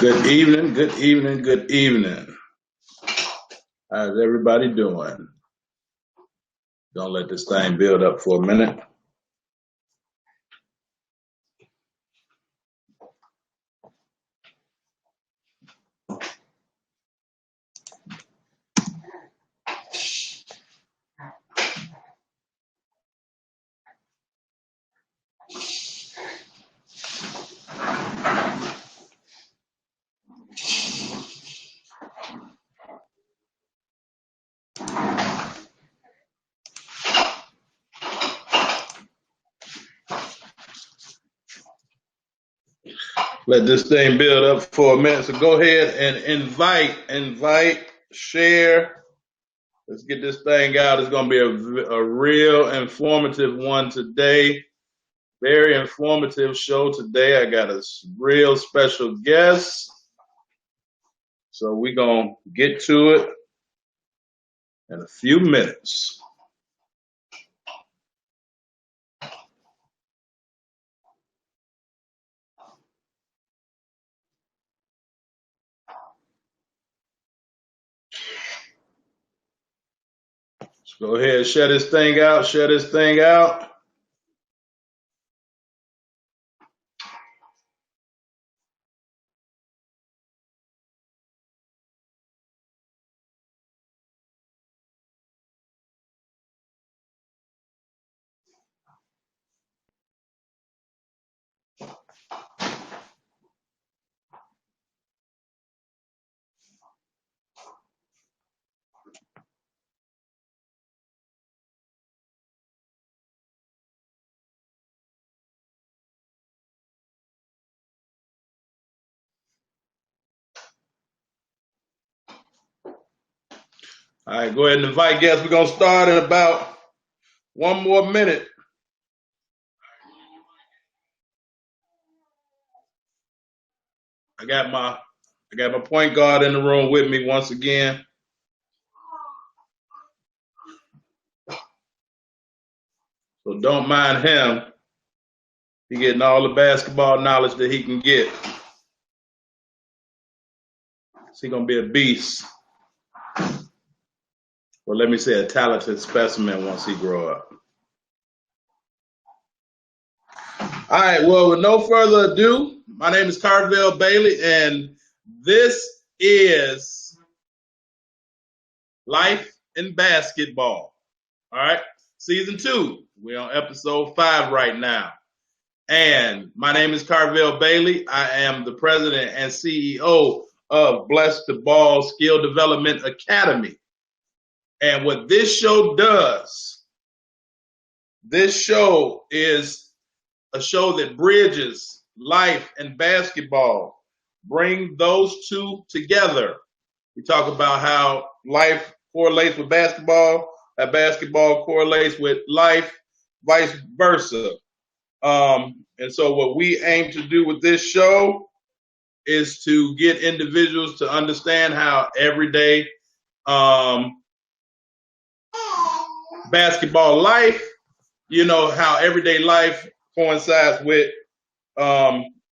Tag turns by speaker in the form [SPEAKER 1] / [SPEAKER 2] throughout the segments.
[SPEAKER 1] Good evening, good evening, good evening. How's everybody doing? Don't let this thing build up for a minute. Let this thing build up for a minute. So go ahead and invite, share. Let's get this thing out. It's going to be a real informative one today. Very informative show today. I got a real special guest. So we're going to get to it in a few minutes. Let's go ahead and share this thing out. All right, go ahead and invite guests. We're going to start in about one more minute. I got my point guard in the room with me once again. So don't mind him. He's getting all the basketball knowledge that he can get. He's going to be a beast. Well, let me say a talented specimen once he grow up. All right, well, with no further ado, my name is Pryor Bailey, and this is Life in Basketball. All right, season 2. We're on episode 5 right now. And my name is Pryor Bailey. I am the president and CEO of Blessed to Ball Skill Development Academy. And what this show does, this show is a show that bridges life and basketball, bring those two together. We talk about how life correlates with basketball, how basketball correlates with life, vice versa. And so what we aim to do with this show is to get individuals to understand how everyday basketball life, how everyday life coincides with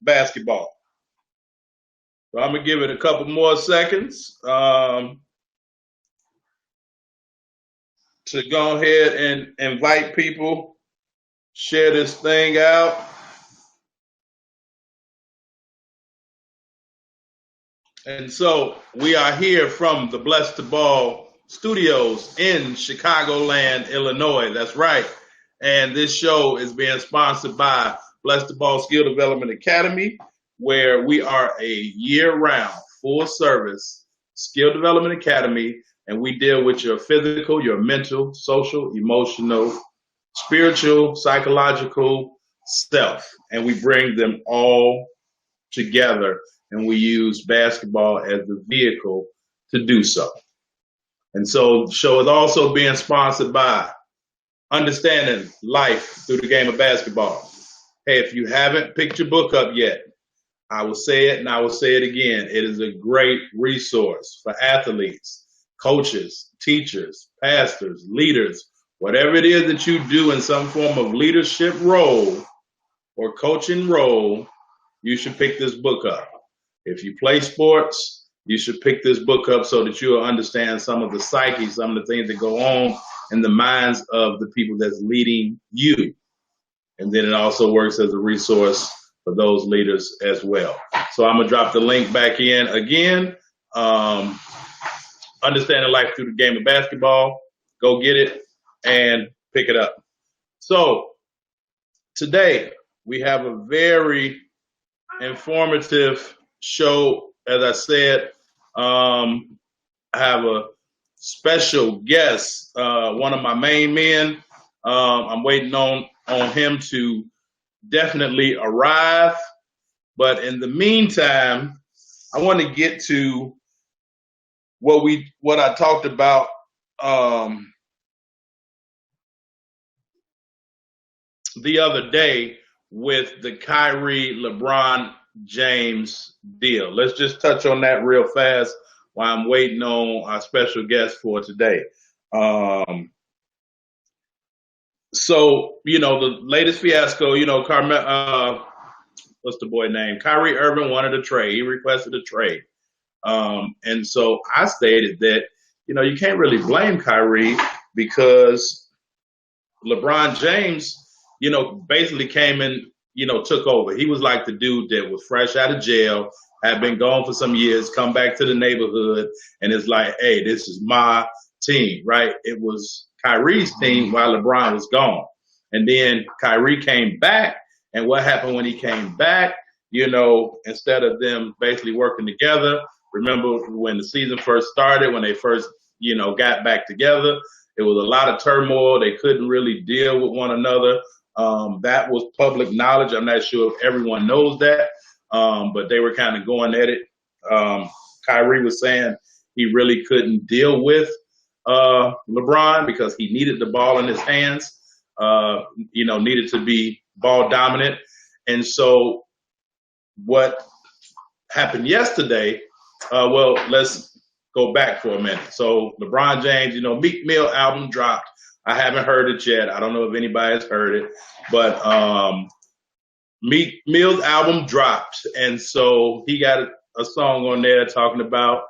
[SPEAKER 1] basketball. So I'm going to give it a couple more seconds to go ahead and invite people, share this thing out. And so we are here from the Blessed to Ball Studios in Chicagoland, Illinois. That's right. And this show is being sponsored by Blessed to Ball Skill Development Academy, where we are a year-round, full-service skill development academy, and we deal with your physical, your mental, social, emotional, spiritual, psychological self, and we bring them all together, and we use basketball as the vehicle to do so. And so the show is also being sponsored by Understanding Life Through the Game of Basketball. Hey, if you haven't picked your book up yet, I will say it and I will say it again. It is a great resource for athletes, coaches, teachers, pastors, leaders, whatever it is that you do in some form of leadership role or coaching role, you should pick this book up. If you play sports, you should pick this book up so that you'll understand some of the psyche, some of the things that go on in the minds of the people that's leading you. And then it also works as a resource for those leaders as well. So I'm going to drop the link back in again. Understanding Life Through the Game of Basketball. Go get it and pick it up. So today we have a very informative show. As I said, I have a special guest, one of my main men. I'm waiting on him to definitely arrive. But in the meantime, I want to get to what I talked about the other day with the Kyrie LeBron James deal. Let's just touch on that real fast while I'm waiting on our special guest for today. So, the latest fiasco, what's the boy name? Kyrie Irving wanted a trade. He requested a trade. And so I stated that, you can't really blame Kyrie because LeBron James, basically came in, took over. He was like the dude that was fresh out of jail, had been gone for some years, come back to the neighborhood, and it's like, hey, this is my team, right? It was Kyrie's team while LeBron was gone. And then Kyrie came back, and what happened when he came back? Instead of them basically working together, remember when the season first started, when they first, got back together, it was a lot of turmoil. They couldn't really deal with one another. That was public knowledge. I'm not sure if everyone knows that, but they were kind of going at it. Kyrie was saying he really couldn't deal with LeBron because he needed the ball in his hands, needed to be ball dominant. And so what happened yesterday, let's go back for a minute. So LeBron James, Meek Mill album dropped. I haven't heard it yet. I don't know if anybody has heard it, but Meek Mill's album dropped. And so he got a song on there talking about,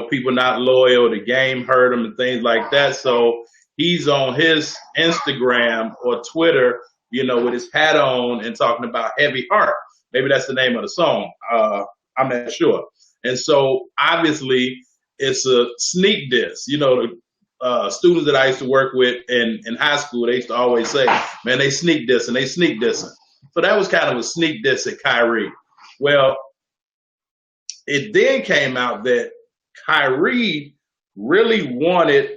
[SPEAKER 1] people not loyal, the game hurt him and things like that. So he's on his Instagram or Twitter, with his hat on and talking about Heavy Heart. Maybe that's the name of the song. I'm not sure. And so obviously it's a sneak diss. Students that I used to work with in high school, they used to always say, man, they sneak dissing, they sneak dissing. So that was kind of a sneak diss at Kyrie. Well, it then came out that Kyrie really wanted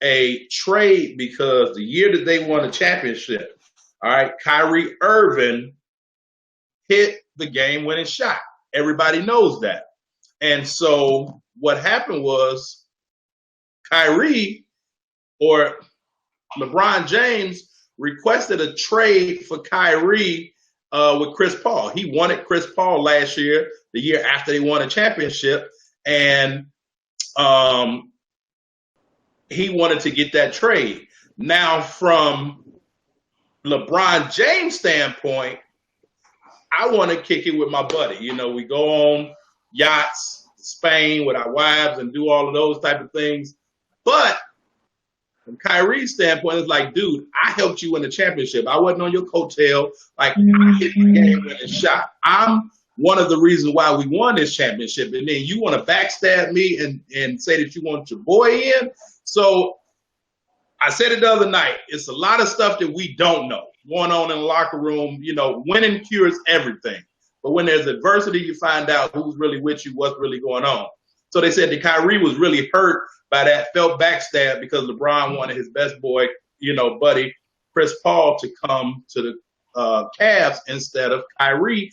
[SPEAKER 1] a trade because the year that they won a championship, all right, Kyrie Irving hit the game-winning shot. Everybody knows that. And so what happened was Kyrie or LeBron James requested a trade for Kyrie with Chris Paul. He wanted Chris Paul last year, the year after they won a championship, and he wanted to get that trade. Now, from LeBron James' standpoint, I want to kick it with my buddy. We go on yachts, Spain with our wives and do all of those type of things. But from Kyrie's standpoint, it's like, dude, I helped you win the championship. I wasn't on your coattail. Like, I hit the game-winning shot. I'm one of the reasons why we won this championship. And then you want to backstab me and say that you want your boy in? So I said it the other night. It's a lot of stuff that we don't know going on in the locker room. Winning cures everything. But when there's adversity, you find out who's really with you, what's really going on. So they said that Kyrie was really hurt by that, felt backstabbed because LeBron wanted his best boy, buddy, Chris Paul, to come to the Cavs instead of Kyrie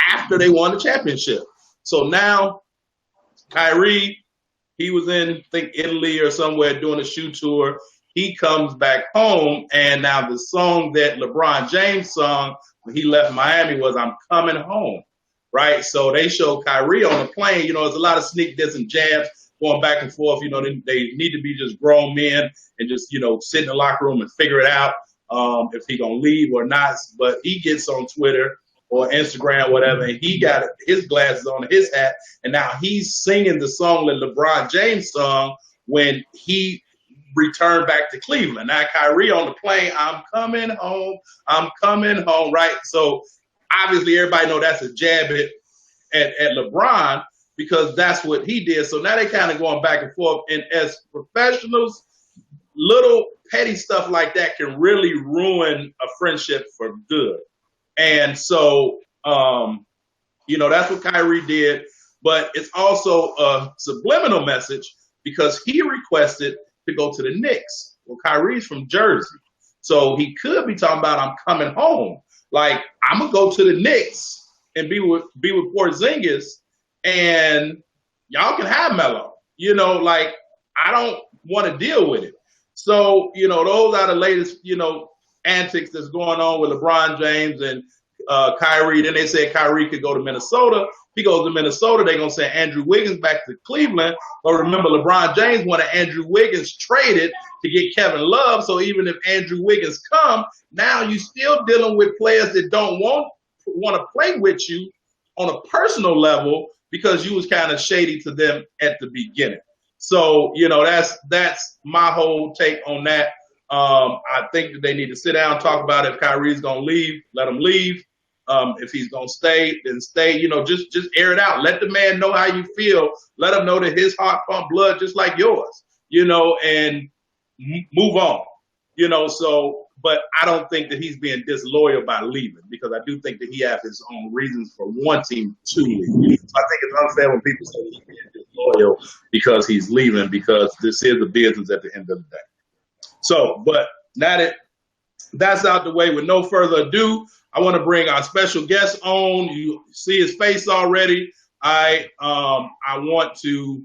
[SPEAKER 1] after they won the championship. So now Kyrie, he was in, I think, Italy or somewhere doing a shoe tour. He comes back home, and now the song that LeBron James sung when he left Miami was "I'm Coming Home," right? So they show Kyrie on the plane. There's a lot of sneak diss and jabs going back and forth. They need to be just grown men and just, sit in the locker room and figure it out if he gonna leave or not. But he gets on Twitter or Instagram, whatever, and he got his glasses on, his hat, and now he's singing the song that LeBron James sung when he returned back to Cleveland. Now Kyrie on the plane, I'm coming home, right? So obviously everybody know that's a jab at LeBron because that's what he did. So now they kind of going back and forth, and as professionals, little petty stuff like that can really ruin a friendship for good. And so, that's what Kyrie did. But it's also a subliminal message because he requested to go to the Knicks. Well, Kyrie's from Jersey. So he could be talking about, I'm coming home. Like, I'm going to go to the Knicks and be with Porzingis, and y'all can have Melo. I don't want to deal with it. So, those are the latest, antics that's going on with LeBron James and Kyrie. Then they said Kyrie could go to Minnesota. He goes to Minnesota, they're going to send Andrew Wiggins back to Cleveland. But remember, LeBron James wanted Andrew Wiggins traded to get Kevin Love. So even if Andrew Wiggins come, now you're still dealing with players that don't want to play with you on a personal level because you was kind of shady to them at the beginning. So, that's my whole take on that. I think that they need to sit down and talk about it. If Kyrie's going to leave, let him leave. If he's going to stay, then stay. Just air it out. Let the man know how you feel. Let him know that his heart pump blood just like yours, and move on. But I don't think that he's being disloyal by leaving because I do think that he has his own reasons for wanting to leave. So I think it's unfair when people say he's being disloyal because he's leaving because this is the business at the end of the day. So, but now that that's out the way, with no further ado, I want to bring our special guest on. You see his face already. I want to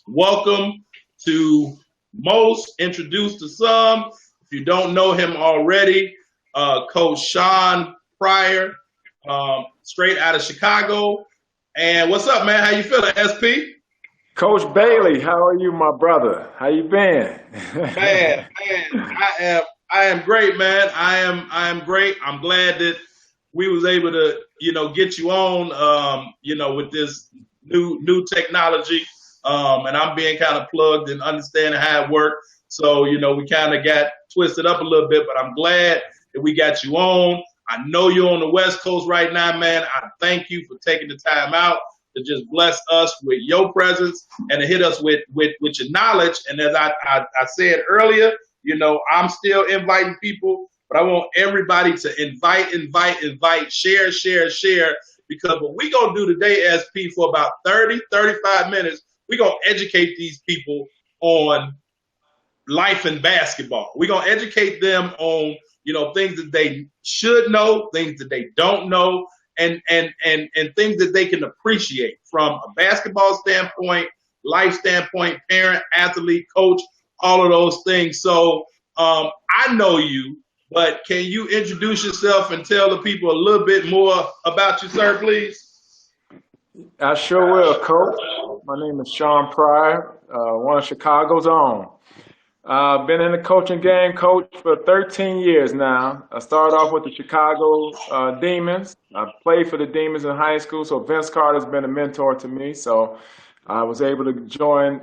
[SPEAKER 1] welcome to most, introduce to some. If you don't know him already, Coach Sean Pryor, straight out of Chicago. And what's up, man? How you feeling, SP?
[SPEAKER 2] Coach Bailey, how are you, my brother? How you been?
[SPEAKER 1] man, I am great, man. I am great. I'm glad that we was able to, get you on, with this new technology. And I'm being kind of plugged and understanding how it works. So, we kind of got twisted up a little bit, but I'm glad that we got you on. I know you're on the West Coast right now, man. I thank you for taking the time out to just bless us with your presence and to hit us with your knowledge. And as I said earlier, I'm still inviting people, but I want everybody to invite, share, because what we going to do today, SP, for about 35 minutes, we're going to educate these people on life in basketball. We're going to educate them on, things that they should know, things that they don't know, and things that they can appreciate from a basketball standpoint, life standpoint, parent, athlete, coach, all of those things. So I know you, but can you introduce yourself and tell the people a little bit more about you, sir, please?
[SPEAKER 2] I sure will, Coach. My name is Sean Pryor, one of Chicago's own. I've been in the coaching game, Coach, for 13 years now. I started off with the Chicago Demons. I played for the Demons in high school, so Vince Carter's been a mentor to me. So I was able to join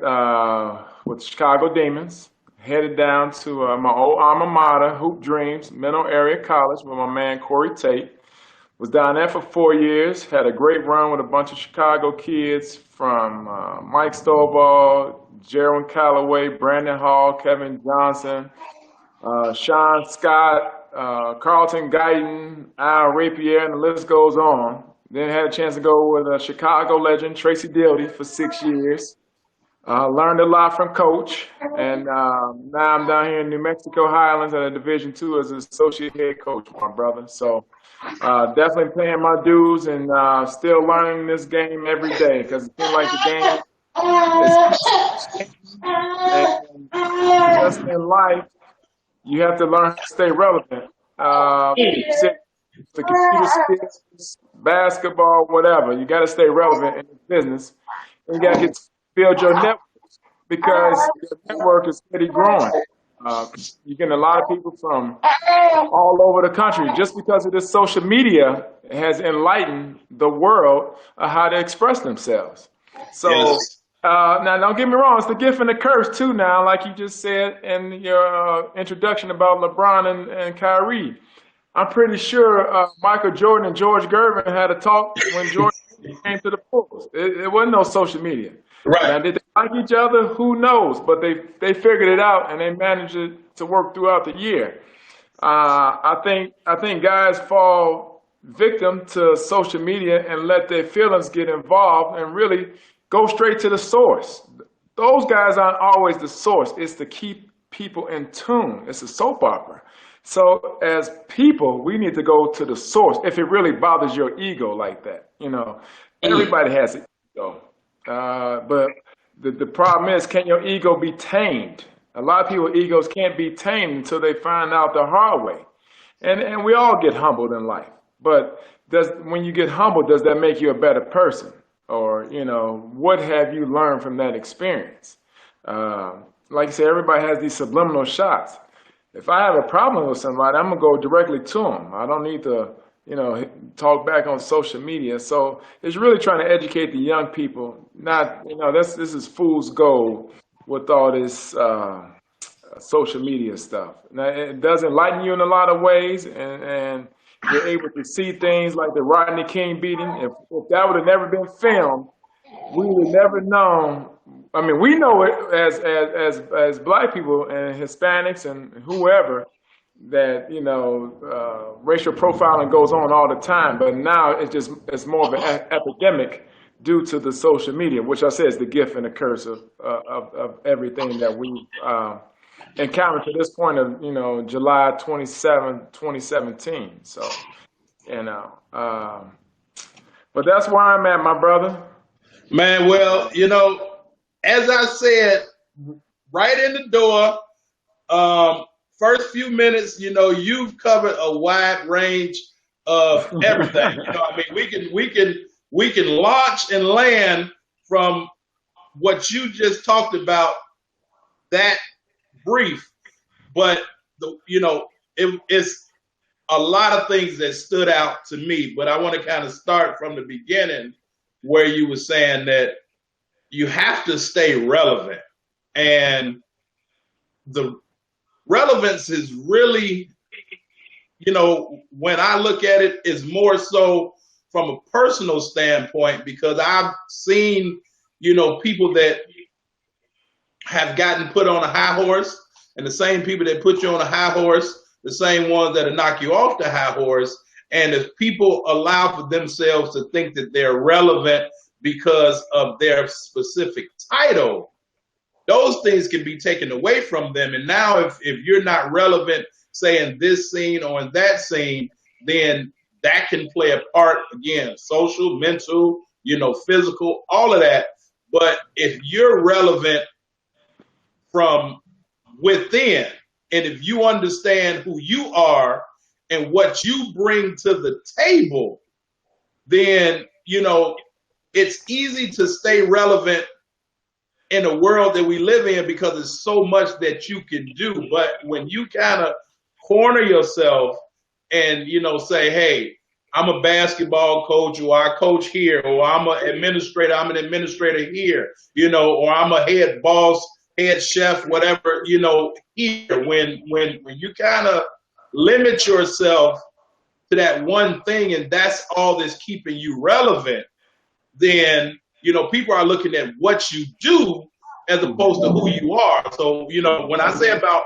[SPEAKER 2] with the Chicago Demons, headed down to my old alma mater, Hoop Dreams, Menlo Area College, with my man Corey Tate. Was down there for 4 years, had a great run with a bunch of Chicago kids from Mike Stovall, Jerwin Calloway, Brandon Hall, Kevin Johnson, Sean Scott, Carlton Guyton, Al Rapier, and the list goes on. Then had a chance to go with a Chicago legend, Tracy Dildy, for 6 years. Learned a lot from Coach, and now I'm down here in New Mexico Highlands at a Division II as an associate head coach, my brother. So definitely paying my dues and still learning this game every day because it seems like the game is and just in life, you have to learn to stay relevant. The computer skills, basketball, whatever, you got to stay relevant in this business. And you got to build your network because your network is steady growing. You're getting a lot of people from all over the country just because of this social media has enlightened the world how to express themselves. So
[SPEAKER 1] Yes.
[SPEAKER 2] now, don't get me wrong, it's the gift and the curse too. Now, like you just said in your introduction about LeBron and Kyrie, I'm pretty sure Michael Jordan and George Gervin had a talk when George came to the Bulls. It wasn't no social media.
[SPEAKER 1] Right.
[SPEAKER 2] Now, did they like each other? Who knows? But they figured it out and they managed it to work throughout the year. I think guys fall victim to social media and let their feelings get involved and really go straight to the source. Those guys aren't always the source. It's to keep people in tune. It's a soap opera. So as people, we need to go to the source if it really bothers your ego like that.
[SPEAKER 1] Mm.
[SPEAKER 2] Everybody has an ego. But the problem is, can your ego be tamed? A lot of people's egos can't be tamed until they find out the hard way. And we all get humbled in life. But when you get humbled, does that make you a better person? Or, what have you learned from that experience? Like I said, everybody has these subliminal shots. If I have a problem with somebody, I'm gonna go directly to them. I don't need to, talk back on social media. So it's really trying to educate the young people. Not, this is fool's gold with all this social media stuff. Now, it does enlighten you in a lot of ways, and you're able to see things like the Rodney King beating. If that would have never been filmed, we would have never known. I mean, we know it as black people and Hispanics and whoever that racial profiling goes on all the time, but now it's more of an epidemic due to the social media, which I said is the gift and the curse of everything that we encountered to this point of July 27, 2017. So you know, um, but that's where I'm at, my brother.
[SPEAKER 1] Man, well, as I said, right in the door, first few minutes, you've covered a wide range of everything. I mean, we can launch and land from what you just talked about, that brief, but it's a lot of things that stood out to me. But I want to kind of start from the beginning, where you were saying that you have to stay relevant, and the relevance is really, when I look at it, is more so from a personal standpoint, because I've seen, people that have gotten put on a high horse, and the same people that put you on a high horse, the same ones that'll knock you off the high horse. And if people allow for themselves to think that they're relevant because of their specific title, those things can be taken away from them. And now if you're not relevant, say in this scene or in that scene, then that can play a part, again, social, mental, physical, all of that. But if you're relevant from within, and if you understand who you are and what you bring to the table, then, it's easy to stay relevant in the world that we live in, because there's so much that you can do. But when you kind of corner yourself and, say, hey, I'm a basketball coach, or I coach here, or I'm an administrator here, or I'm a head boss, head chef, whatever, here, when you kind of limit yourself to that one thing, and that's all that's keeping you relevant, then people are looking at what you do as opposed to who you are. So when I say about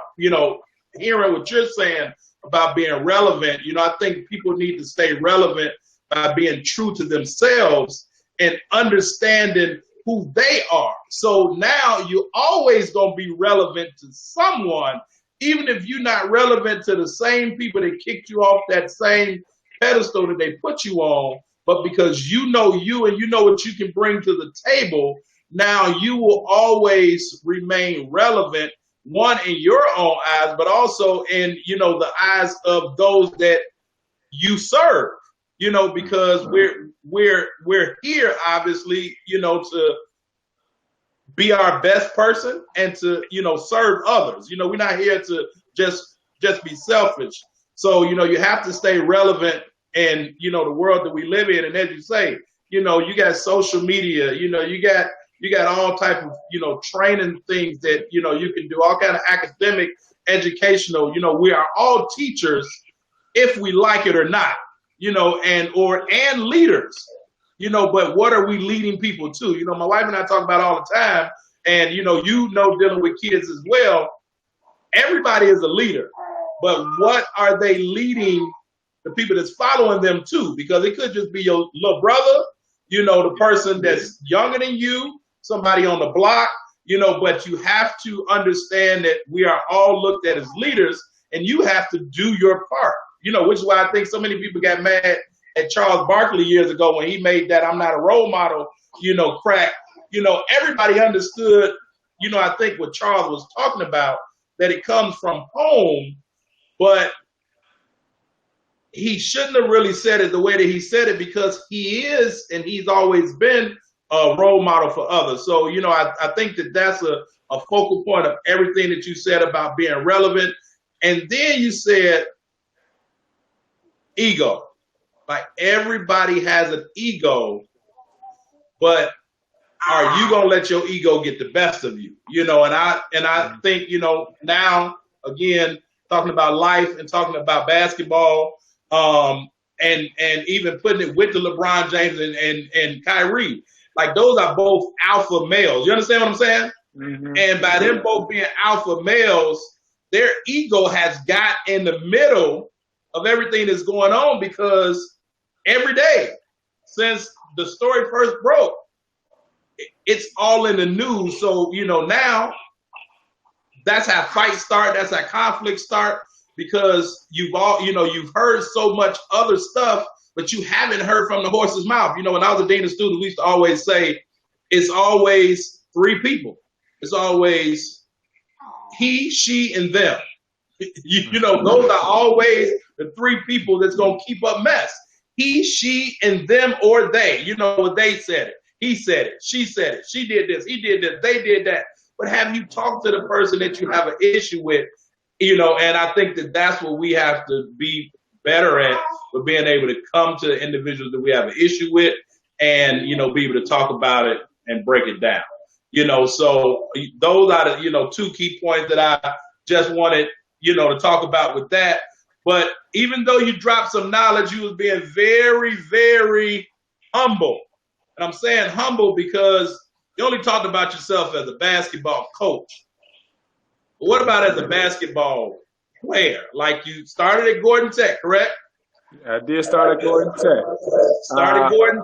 [SPEAKER 1] hearing what you're saying about being relevant, I think people need to stay relevant by being true to themselves and understanding who they are. So now you're always going to be relevant to someone, even if you're not relevant to the same people that kicked you off that same pedestal that they put you on. But because you know you and you know what you can bring to the table, now you will always remain relevant, one, in your own eyes, but also in, the eyes of those that you serve, because we're here, obviously, to be our best person and to, serve others. We're not here to just be selfish. So, you have to stay relevant in, the world that we live in. And as you say, you got social media, you got all type of, training things that, you can do, all kind of academic, educational, we are all teachers if we like it or not, and leaders, but what are we leading people to? My wife and I talk about all the time, and, dealing with kids as well, everybody is a leader, but what are they leading the people that's following them to? Because it could just be your little brother, the person that's younger than you, somebody on the block, but you have to understand that we are all looked at as leaders, and you have to do your part, which is why I think so many people got mad at Charles Barkley years ago when he made that "I'm not a role model," crack. Everybody understood, I think what Charles was talking about, that it comes from home, but he shouldn't have really said it the way that he said it, because he is, and he's always been, a role model for others. So, I think that that's a focal point of everything that you said about being relevant. And then you said ego. Like, everybody has an ego, but are you gonna let your ego get the best of you? And I think, now again, talking about life and talking about basketball, and even putting it with the LeBron James and Kyrie. Like, those are both alpha males. You understand what I'm saying? Mm-hmm. And by them both being alpha males, their ego has got in the middle of everything that's going on, because every day since the story first broke, it's all in the news. So, now that's how fights start. That's how conflicts start, because you've heard so much other stuff, but you haven't heard from the horse's mouth. When I was a dean of students, we used to always say, it's always three people. It's always he, she, and them. Those are always the three people that's going to keep up mess. He, she, and them, or they. They said it. He said it. She said it. She did this. He did this. They did that. But have you talked to the person that you have an issue with? And I think that that's what we have to be better at, with being able to come to individuals that we have an issue with, and, be able to talk about it and break it down. So those are the, two key points that I just wanted, to talk about with that. But even though you dropped some knowledge, you was being very, very humble. And I'm saying humble because you only talked about yourself as a basketball coach. But what about as a basketball player? Like, you started at Gordon Tech, correct?
[SPEAKER 2] I did start at Gordon Tech.
[SPEAKER 1] Gordon?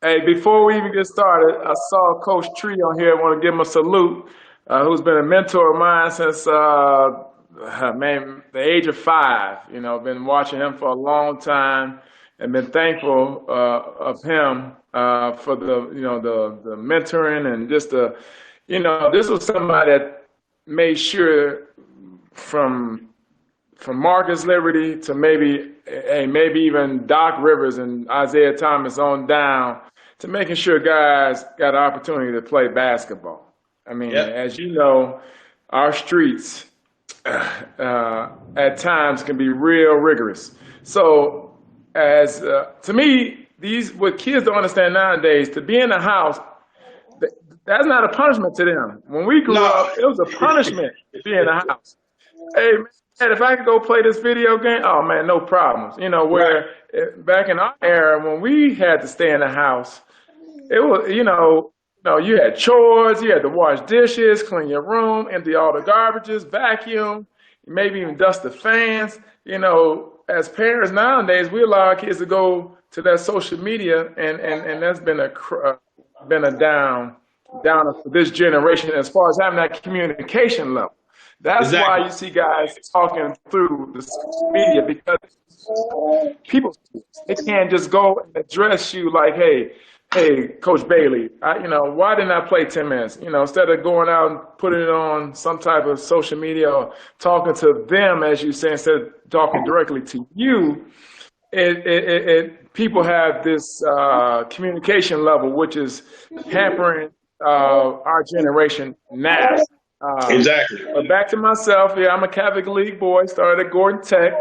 [SPEAKER 2] Hey, before we even get started, I saw Coach Tree on here. I want to give him a salute, who's been a mentor of mine since, the age of 5. Been watching him for a long time, and been thankful of him for the mentoring, and just this was somebody that made sure from Marcus Liberty to maybe even Doc Rivers and Isaiah Thomas on down, to making sure guys got an opportunity to play basketball. I mean, yep. As you know, our streets at times can be real rigorous. So to me, what kids don't understand nowadays, to be in the house, that's not a punishment to them. When we grew up, it was a punishment to be in the house. Hey, man, if I could go play this video game, oh, man, no problems. Back in our era, when we had to stay in the house, it was, you had chores, you had to wash dishes, clean your room, empty all the garbages, vacuum, maybe even dust the fans. As parents nowadays, we allow our kids to go to that social media, and that's been a down for this generation as far as having that communication level. That's exactly why you see guys talking through the social media, because people, they can't just go and address you like, hey, Coach Bailey, why didn't I play 10 minutes? Instead of going out and putting it on some type of social media or talking to them, as you say, instead of talking directly to you, people have this communication level, which is hampering our generation now.
[SPEAKER 1] Exactly.
[SPEAKER 2] But back to myself, yeah, I'm a Catholic League boy. Started at Gordon Tech.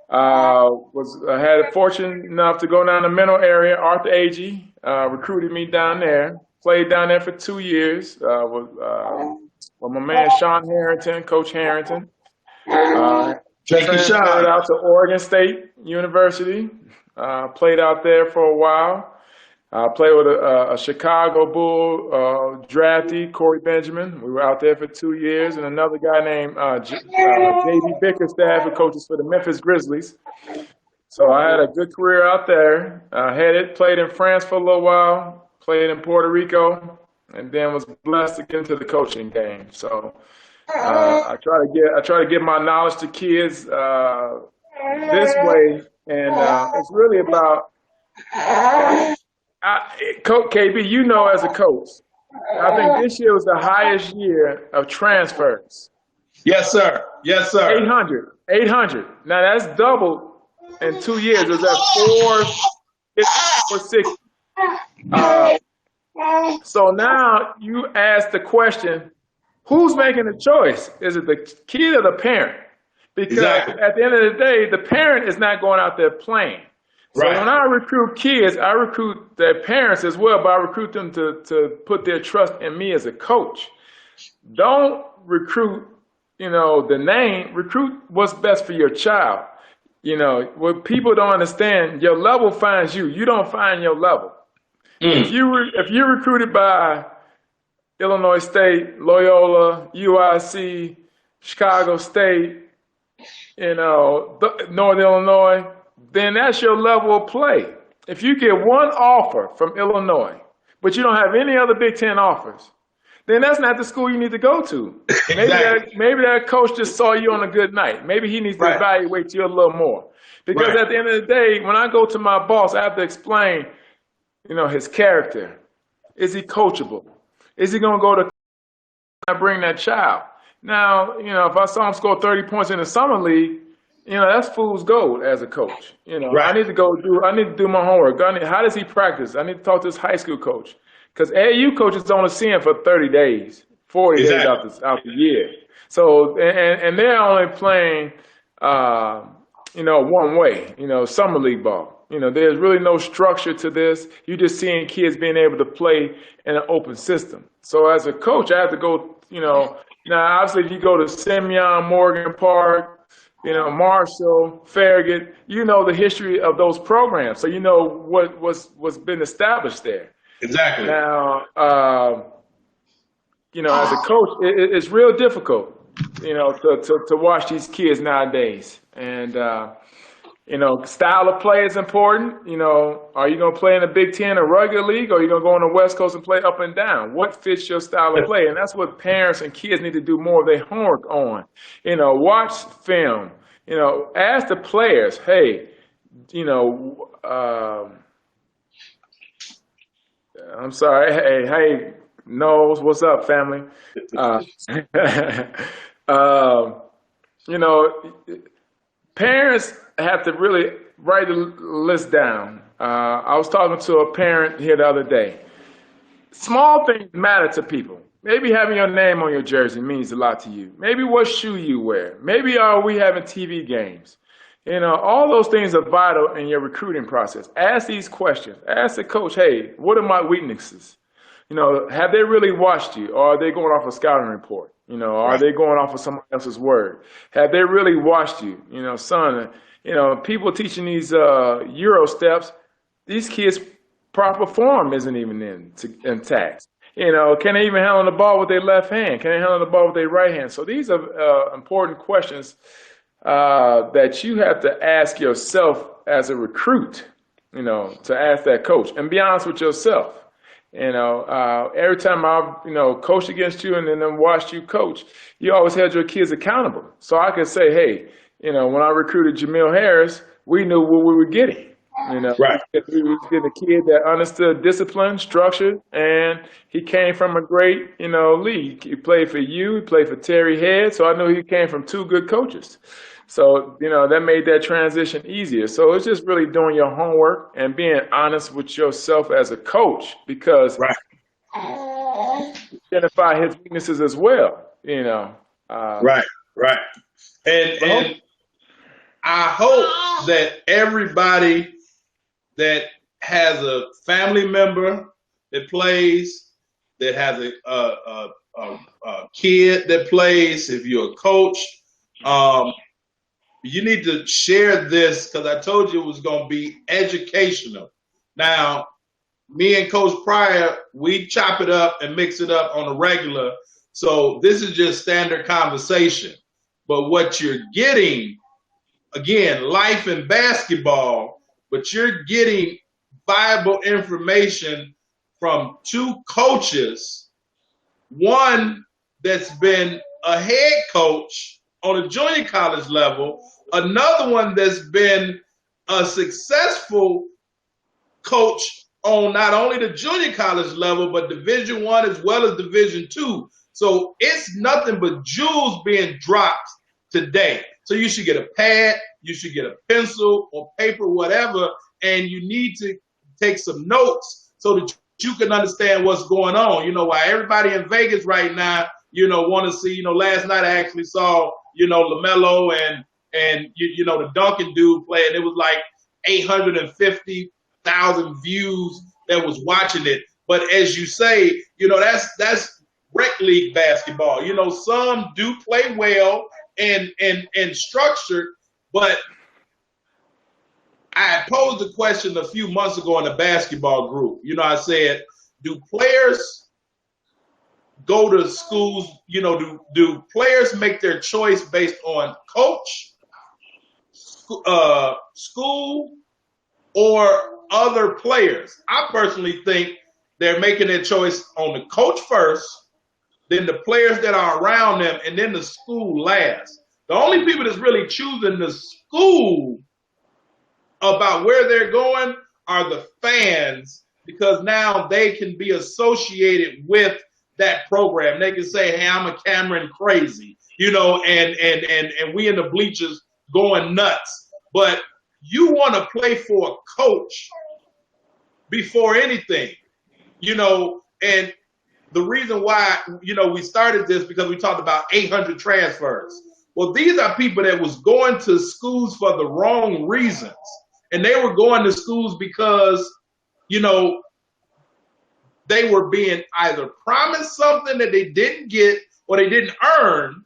[SPEAKER 2] Had a fortune enough to go down the Menlo area. Arthur Agee recruited me down there. Played down there for 2 years with my man Sean Harrington, Coach Harrington.
[SPEAKER 1] Thank you,
[SPEAKER 2] Transferred
[SPEAKER 1] Sean.
[SPEAKER 2] out to Oregon State University. Played out there for a while. Played with a Chicago Bull draftee, Corey Benjamin. We were out there for 2 years, and another guy named J.B. Bickerstaff, who coaches for the Memphis Grizzlies. So I had a good career out there. Played in France for a little while, played in Puerto Rico, and then was blessed to get into the coaching game. So I try to give my knowledge to kids this way, and it's really about. Coach KB, you know, as a coach, I think this year was the highest year of transfers.
[SPEAKER 1] Yes, sir. Yes, sir.
[SPEAKER 2] 800. Now that's doubled in 2 years. It was at 460. So now you ask the question, who's making the choice? Is it the kid or the parent? Because at the end of the day, the parent is not going out there playing. So when I recruit kids, I recruit their parents as well, but I recruit them to put their trust in me as a coach. Don't recruit, the name. Recruit what's best for your child. What people don't understand, your level finds you. You don't find your level. If you're recruited by Illinois State, Loyola, UIC, Chicago State, Northern Illinois, then that's your level of play. If you get one offer from Illinois, but you don't have any other Big Ten offers, then that's not the school you need to go to. Maybe that coach just saw you on a good night. Maybe he needs to evaluate you a little more. Because at the end of the day, when I go to my boss, I have to explain, his character. Is he coachable? Is he going to go to bring that child? Now, if I saw him score 30 points in the summer league, that's fool's gold as a coach. I need to do my homework. How does he practice? I need to talk to his high school coach. Because AAU coaches only see him for 30 days, 40 days out the year. So, and they're only playing, one way, summer league ball. There's really no structure to this. You're just seeing kids being able to play in an open system. So as a coach, I have to go, now obviously if you go to Simeon, Morgan Park, Marshall, Farragut, the history of those programs. So what's been established there.
[SPEAKER 1] Exactly.
[SPEAKER 2] Now, as a coach, it's real difficult, to watch these kids nowadays. And, style of play is important. Are you going to play in the Big Ten or regular league, or are you going to go on the West Coast and play up and down? What fits your style of play? And that's what parents and kids need to do more of their homework on. Watch film. Ask the players, hey, I'm sorry. Hey, Knowles, what's up, family? Parents have to really write the list down. I was talking to a parent here the other day. Small things matter to people. Maybe having your name on your jersey means a lot to you. Maybe what shoe you wear. Maybe are we having TV games? All those things are vital in your recruiting process. Ask these questions. Ask the coach, hey, what are my weaknesses? Have they really watched you, or are they going off a scouting report? Are they going off of someone else's word? Have they really watched you? Son, people teaching these Euro steps, these kids' proper form isn't even intact. Can they even handle the ball with their left hand? Can they handle the ball with their right hand? So these are important questions that you have to ask yourself as a recruit, to ask that coach, and be honest with yourself. Every time I've, coached against you and then watched you coach, you always held your kids accountable. So I could say, hey, when I recruited Jamil Harris, we knew what we were getting. We was getting a kid that understood discipline, structure, and he came from a great, league. He played for you, he played for Terry Head, so I knew he came from two good coaches. So, that made that transition easier. So it's just really doing your homework and being honest with yourself as a coach, because identify his weaknesses as well.
[SPEAKER 1] Right, right. And I hope that everybody that has a family member that plays, that has a kid that plays, if you're a coach, you need to share this, because I told you it was going to be educational. Now, me and Coach Pryor, we chop it up and mix it up on a regular. So this is just standard conversation. But what you're getting, again, life in basketball, but you're getting viable information from two coaches, one that's been a head coach on a junior college level, another one that's been a successful coach on not only the junior college level, but Division I as well as Division II. So it's nothing but jewels being dropped today. So you should get a pad, you should get a pencil or paper, whatever, and you need to take some notes so that you can understand what's going on. Why everybody in Vegas right now, want to see, last night I actually saw, LaMelo and the Duncan dude play, and it was like 850,000 views that was watching it. But as you say, that's rec league basketball. Some do play well and structured, but I posed a question a few months ago in the basketball group. I said, do players go to schools, do players make their choice based on coach, school, or other players? I personally think they're making their choice on the coach first, then the players that are around them, and then the school last. The only people that's really choosing the school about where they're going are the fans, because now they can be associated with that program. They can say, hey, I'm a Cameron crazy, and we in the bleachers going nuts. But you want to play for a coach before anything, and the reason why, we started this because we talked about 800 transfers. Well, these are people that was going to schools for the wrong reasons. And they were going to schools because, they were being either promised something that they didn't get or they didn't earn,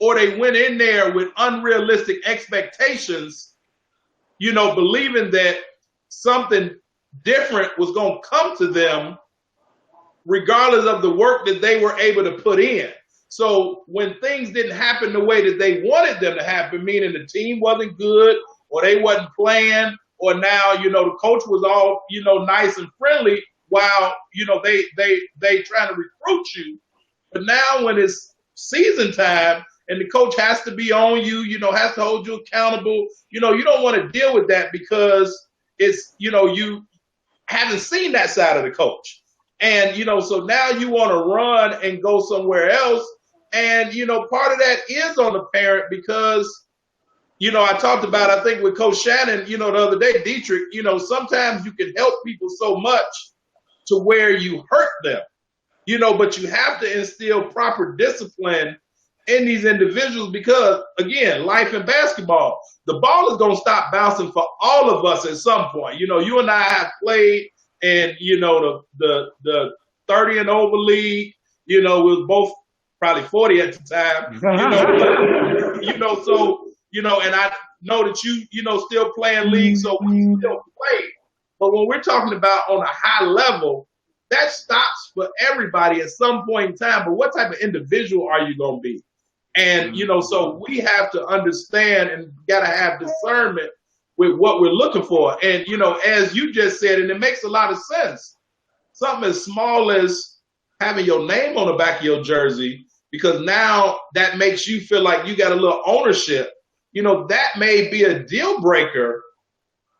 [SPEAKER 1] or they went in there with unrealistic expectations, believing that something different was going to come to them regardless of the work that they were able to put in. So when things didn't happen the way that they wanted them to happen, meaning the team wasn't good or they wasn't playing, or now, the coach was all, nice and friendly while, they trying to recruit you. But now when it's season time and the coach has to be on you, has to hold you accountable, you don't want to deal with that because it's, you haven't seen that side of the coach. And, so now you want to run and go somewhere else. And, part of that is on the parent because, I talked about, I think with Coach Shannon, the other day, Dietrich, sometimes you can help people so much to where you hurt them, but you have to instill proper discipline in these individuals because, again, life in basketball, the ball is going to stop bouncing for all of us at some point. You and I have played in, the 30 and over league, we was both probably 40 at the time, so, and I know that you, still playing league, so we still play. But when we're talking about on a high level, that stops for everybody at some point in time. But what type of individual are you going to be? And, so we have to understand and got to have discernment with what we're looking for. And, as you just said, and it makes a lot of sense, something as small as having your name on the back of your jersey, because now that makes you feel like you got a little ownership. That may be a deal breaker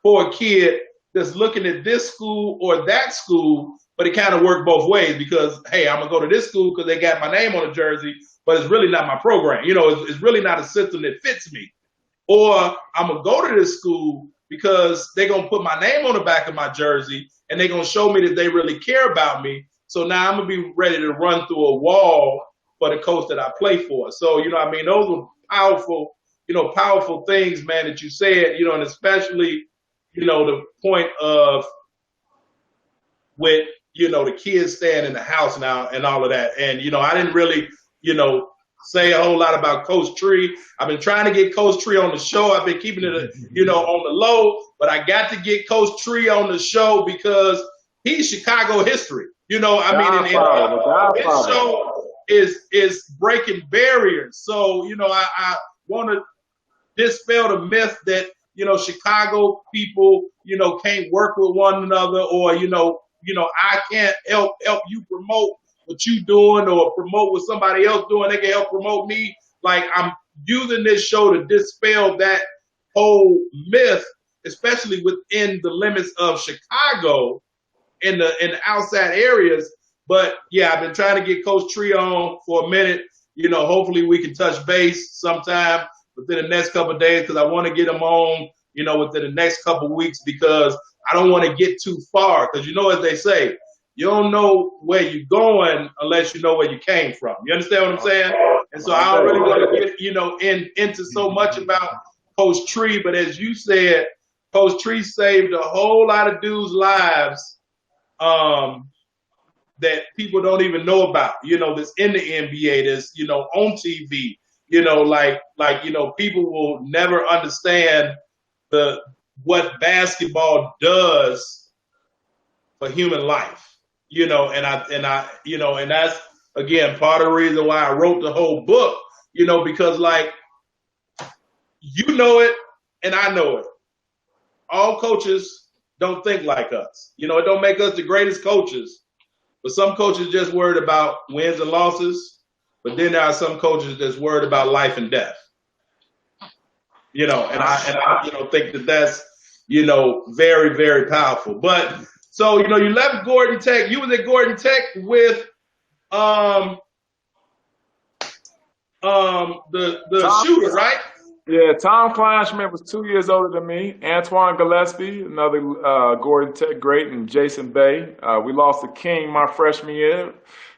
[SPEAKER 1] for a kid that's looking at this school or that school, but it kind of worked both ways because, hey, I'm going to go to this school because they got my name on the jersey, but it's really not my program. It's really not a system that fits me. Or I'm going to go to this school because they're going to put my name on the back of my jersey and they're going to show me that they really care about me. So now I'm gonna be ready to run through a wall for the coach that I play for. So, I mean, those were powerful, powerful things, man, that you said, and especially, the point of with, the kids staying in the house now and all of that. And, I didn't really, say a whole lot about Coach Tree. I've been trying to get Coach Tree on the show. I've been keeping it, on the low, but I got to get Coach Tree on the show because he's Chicago history. I mean, his show is breaking barriers. So, I want to dispel the myth that, Chicago people, can't work with one another, or, I can't help you promote what you doing or promote what somebody else doing. They can help promote me. Like, I'm using this show to dispel that whole myth, especially within the limits of Chicago in the outside areas. But yeah, I've been trying to get Coach Tree on for a minute. Hopefully we can touch base sometime within the next couple of days, because I want to get him on, within the next couple of weeks, because I don't want to get too far. Because as they say, you don't know where you're going unless you know where you came from. You understand what I'm saying? And so I don't really want to get, into so much about Coach Tree. But as you said, Coach Tree saved a whole lot of dudes' lives that people don't even know about, that's in the NBA, that's, on TV, people will never understand what basketball does for human life, and that's, again, part of the reason why I wrote the whole book, because it and I know it. All coaches don't think like us. It don't make us the greatest coaches, but some coaches just worried about wins and losses. But then there are some coaches that's worried about life and death. And I think that's very, very powerful. But so you left Gordon Tech. You was at Gordon Tech with the shooter, right?
[SPEAKER 2] Yeah, Tom Kleinschmidt was 2 years older than me. Antoine Gillespie, another Gordon Tech great, and Jason Bay. We lost to King my freshman year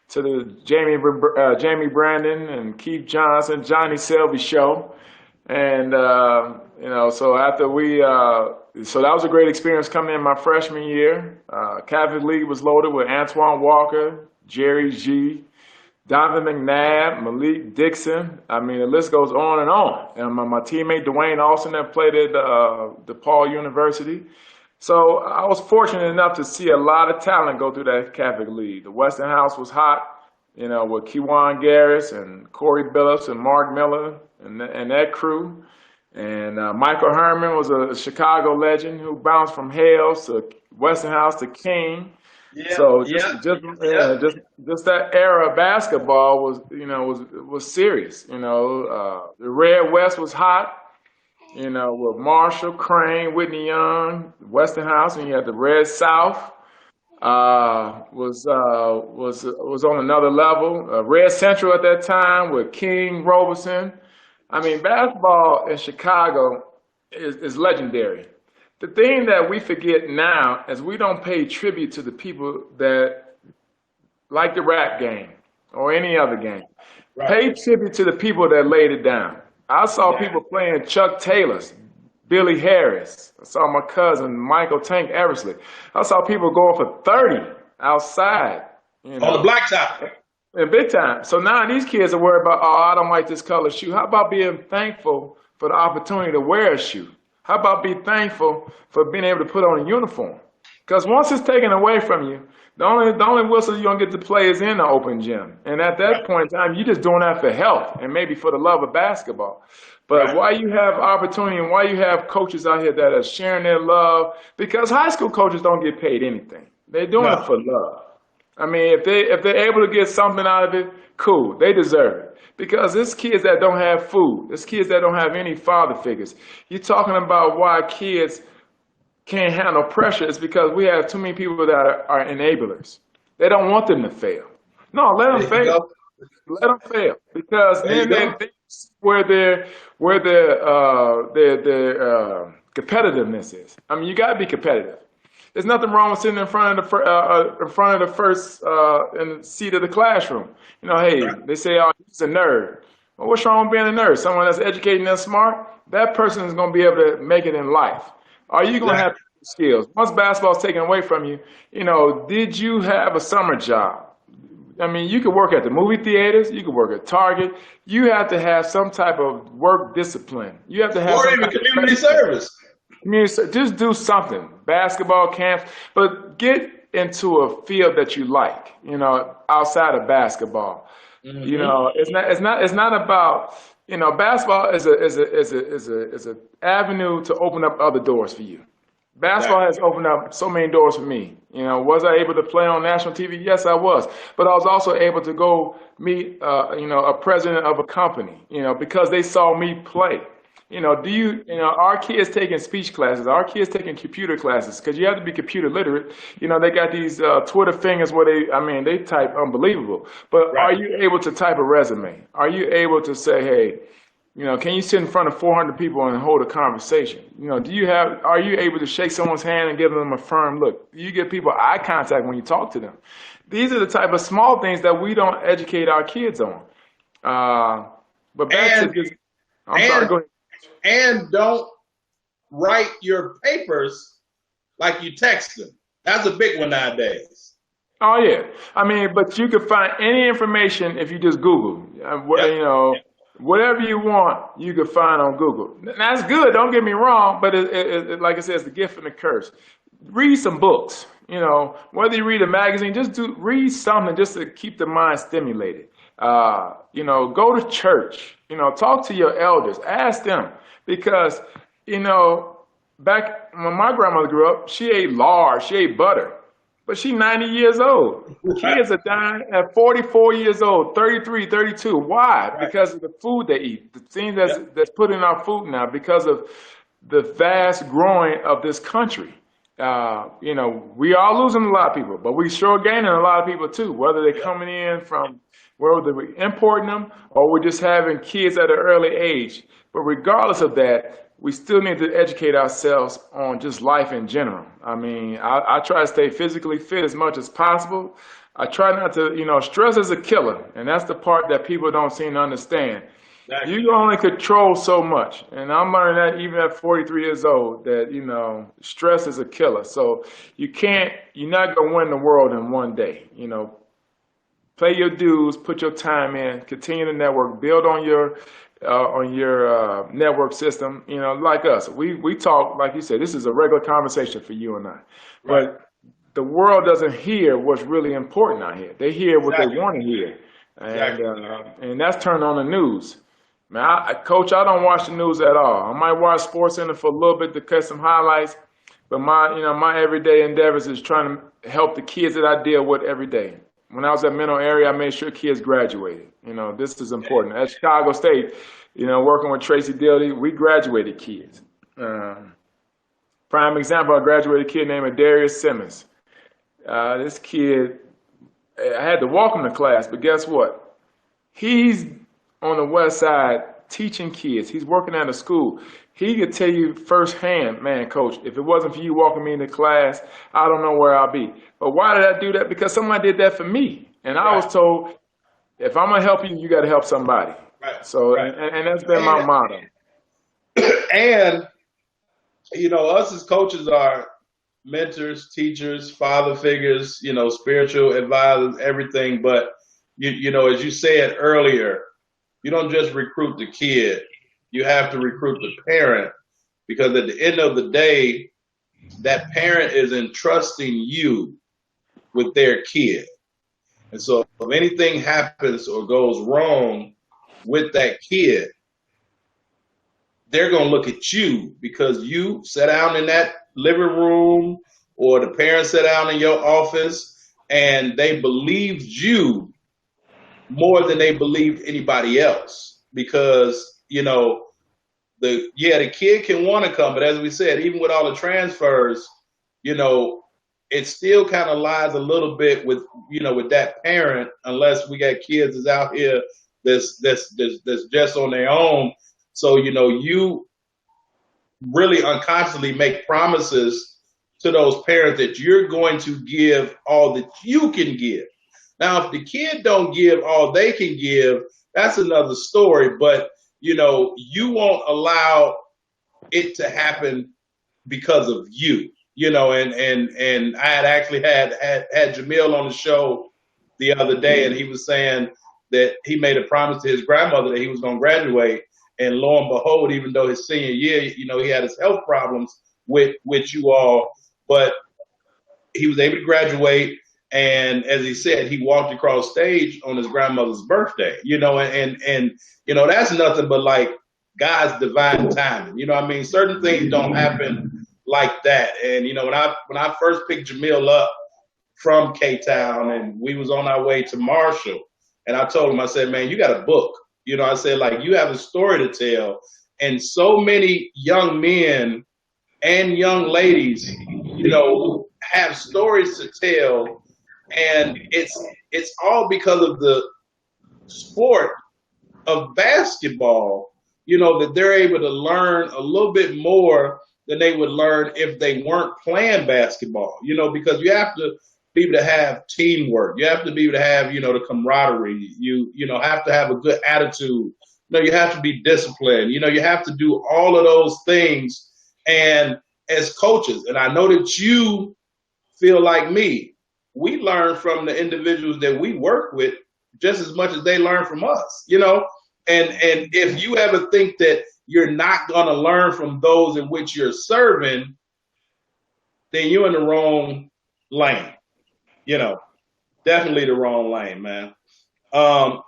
[SPEAKER 2] to the Jamie Brandon and Keith Johnson, Johnny Selby show. And, so after so that was a great experience coming in my freshman year. Catholic League was loaded with Antoine Walker, Jerry G., Donovan McNabb, Malik Dixon. I mean, the list goes on and on. And my teammate Dwayne Austin that played at DePaul University. So I was fortunate enough to see a lot of talent go through that Catholic League. The Weston House was hot, with Kewan Garris and Corey Billups and Mark Miller and that crew. And Michael Herman was a Chicago legend who bounced from Hales to Weston House to King.
[SPEAKER 1] Yeah,
[SPEAKER 2] so just that era of basketball was serious. The Red West was hot. With Marshall, Crane, Whitney Young, Weston House, and you had the Red South. Was on another level. Red Central at that time with King, Robeson. I mean, basketball in Chicago is legendary. The thing that we forget now is we don't pay tribute to the people that like the rap game or any other game. Right. Pay tribute to the people that laid it down. I saw people playing Chuck Taylors, Billy Harris. I saw my cousin Michael Tank Eversley. I saw people going for 30 outside.
[SPEAKER 1] On the blacktop.
[SPEAKER 2] In big time. So now these kids are worried about, I don't like this color shoe. How about being thankful for the opportunity to wear a shoe? How about be thankful for being able to put on a uniform? Because once it's taken away from you, the only whistle you're going to get to play is in the open gym. And at that point in time, you're just doing that for health and maybe for the love of basketball. But why you have opportunity and why you have coaches out here that are sharing their love, because high school coaches don't get paid anything. They're doing it for love. I mean, if they're able to get something out of it, cool. They deserve it. Because it's kids that don't have food. It's kids that don't have any father figures. You're talking about why kids can't handle pressure. It's because we have too many people that are enablers. They don't want them to fail. No, let them fail. Let them fail. Because then where their competitiveness is. I mean, you got to be competitive. There's nothing wrong with sitting in front of the first in the seat of the classroom. You know, hey,
[SPEAKER 1] Right.
[SPEAKER 2] they say, oh, he's a nerd. Well, what's wrong with being a nerd? Someone that's educated and that's smart, that person is going to be able to make it in life. Are you going to have
[SPEAKER 1] Exactly.
[SPEAKER 2] skills? Once basketball is taken away from you, you know, did you have a summer job? I mean, you could work at the movie theaters, you could work at Target. You have to have some type of work discipline. You have to have
[SPEAKER 1] Or
[SPEAKER 2] some
[SPEAKER 1] even
[SPEAKER 2] type
[SPEAKER 1] community
[SPEAKER 2] of
[SPEAKER 1] service.
[SPEAKER 2] just do something. Basketball camps, but get into a field that you like, you know, outside of basketball. You
[SPEAKER 1] Hmm.
[SPEAKER 2] know, it's not about, you know, basketball is a avenue to open up other doors for you. Basketball
[SPEAKER 1] Exactly.
[SPEAKER 2] has opened up so many doors for me. You know, was I able to play on national TV? Yes, I was. But I was also able to go meet, you know, a president of a company, you know, because they saw me play. You know, you know, our kids taking speech classes, our kids taking computer classes, because you have to be computer literate. You know, they got these Twitter fingers where they type unbelievable. But are
[SPEAKER 1] Right.
[SPEAKER 2] you able to type a resume? Are you able to say, hey, you know, can you sit in front of 400 people and hold a conversation? You know, are you able to shake someone's hand and give them a firm look? Do you give people eye contact when you talk to them? These are the type of small things that we don't educate our kids on. But back to
[SPEAKER 1] And
[SPEAKER 2] this, I'm sorry,
[SPEAKER 1] and
[SPEAKER 2] go ahead.
[SPEAKER 1] and don't write your papers like you text them. That's a big one nowadays.
[SPEAKER 2] Oh yeah, I mean, but you can find any information if you just Google.
[SPEAKER 1] Yep.
[SPEAKER 2] You know, whatever you want, you can find on Google. That's good. Don't get me wrong, but like I said, it's the gift and the curse. Read some books. You know, whether you read a magazine, read something just to keep the mind stimulated. You know, go to church. You know, talk to your elders. Ask them because you know, back when my grandmother grew up, she ate lard, she ate butter. But she's 90 years old.
[SPEAKER 1] Right.
[SPEAKER 2] Kids are dying at 44 years old, 33, 32. Why?
[SPEAKER 1] Right.
[SPEAKER 2] Because of the food they eat, the things that's,
[SPEAKER 1] Yep.
[SPEAKER 2] that's put in our food now, because of the vast growing of this country. You know, we are losing a lot of people, but we sure gaining a lot of people too, whether they're
[SPEAKER 1] Yep.
[SPEAKER 2] coming in from whether we're importing them or we're just having kids at an early age. But regardless of that, we still need to educate ourselves on just life in general. I mean, I try to stay physically fit as much as possible. I try not to, you know, stress is a killer, and that's the part that people don't seem to understand. You
[SPEAKER 1] Exactly.
[SPEAKER 2] can only control so much, and I'm learning that even at 43 years old, that you know, stress is a killer. So you're not gonna win the world in one day. You know, play your dues, put your time in, continue to network, build on your network system. You know, like us, we talk like you said. This is a regular conversation for you and I,
[SPEAKER 1] Right.
[SPEAKER 2] but the world doesn't hear what's really important out here. They hear what they
[SPEAKER 1] Exactly.
[SPEAKER 2] want to hear,
[SPEAKER 1] Exactly.
[SPEAKER 2] and that's turned on the news. Man, Coach, I don't watch the news at all. I might watch Sports Center for a little bit to catch some highlights, but my everyday endeavors is trying to help the kids that I deal with every day. When I was at Mental Area, I made sure kids graduated. You know, this is important. At Chicago State, you know, working with Tracy Dildy, we graduated kids. Prime example, I graduated a kid named Darius Simmons. This kid, I had to walk him to class, but guess what? He's on the west side teaching kids. He's working at a school. He could tell you firsthand, man, coach, if it wasn't for you walking me into class, I don't know where I'll be. But why did I do that? Because somebody did that for me. And I
[SPEAKER 1] Right.
[SPEAKER 2] was told, if I'm going to help you, you got to help somebody.
[SPEAKER 1] Right.
[SPEAKER 2] So,
[SPEAKER 1] Right.
[SPEAKER 2] and that's been my
[SPEAKER 1] And
[SPEAKER 2] motto.
[SPEAKER 1] and you know, us as coaches are mentors, teachers, father figures, you know, spiritual advisors, everything. But you know, as you said earlier, you don't just recruit the kid; you have to recruit the parent because at the end of the day, that parent is entrusting you with their kid. And so, if anything happens or goes wrong with that kid, they're going to look at you because you sat down in that living room or the parents sat down in your office and they believed you more than they believed anybody else because you know the kid can want to come, but as we said, even with all the transfers, you know, it still kind of lies a little bit with with that parent unless we got kids that's out here that's just on their own. So you know you really unconsciously make promises to those parents that you're going to give all that you can give. Now, if the kid don't give all they can give, that's another story. But you won't allow it to happen because of you. And I had actually had Jamil on the show the other day, and he was saying that he made a promise to his grandmother that he was going to graduate, and lo and behold, even though his senior year, he had his health problems with you all, but he was able to graduate. And as he said, he walked across stage on his grandmother's birthday, and that's nothing but like God's divine timing. Certain things don't happen like that. And when I first picked Jamil up from K-Town and we was on our way to Marshall, and I told him, I said, man, you got a book. I said, like, you have a story to tell. And so many young men and young ladies, have stories to tell. And it's all because of the sport of basketball, that they're able to learn a little bit more than they would learn if they weren't playing basketball, because you have to be able to have teamwork. You have to be able to have, the camaraderie. You have to have a good attitude. You have to be disciplined. You have to do all of those things. And as coaches, and I know that you feel like me, we learn from the individuals that we work with just as much as they learn from us, and if you ever think that you're not going to learn from those in which you're serving, then you're in the wrong lane, definitely the wrong lane, man. But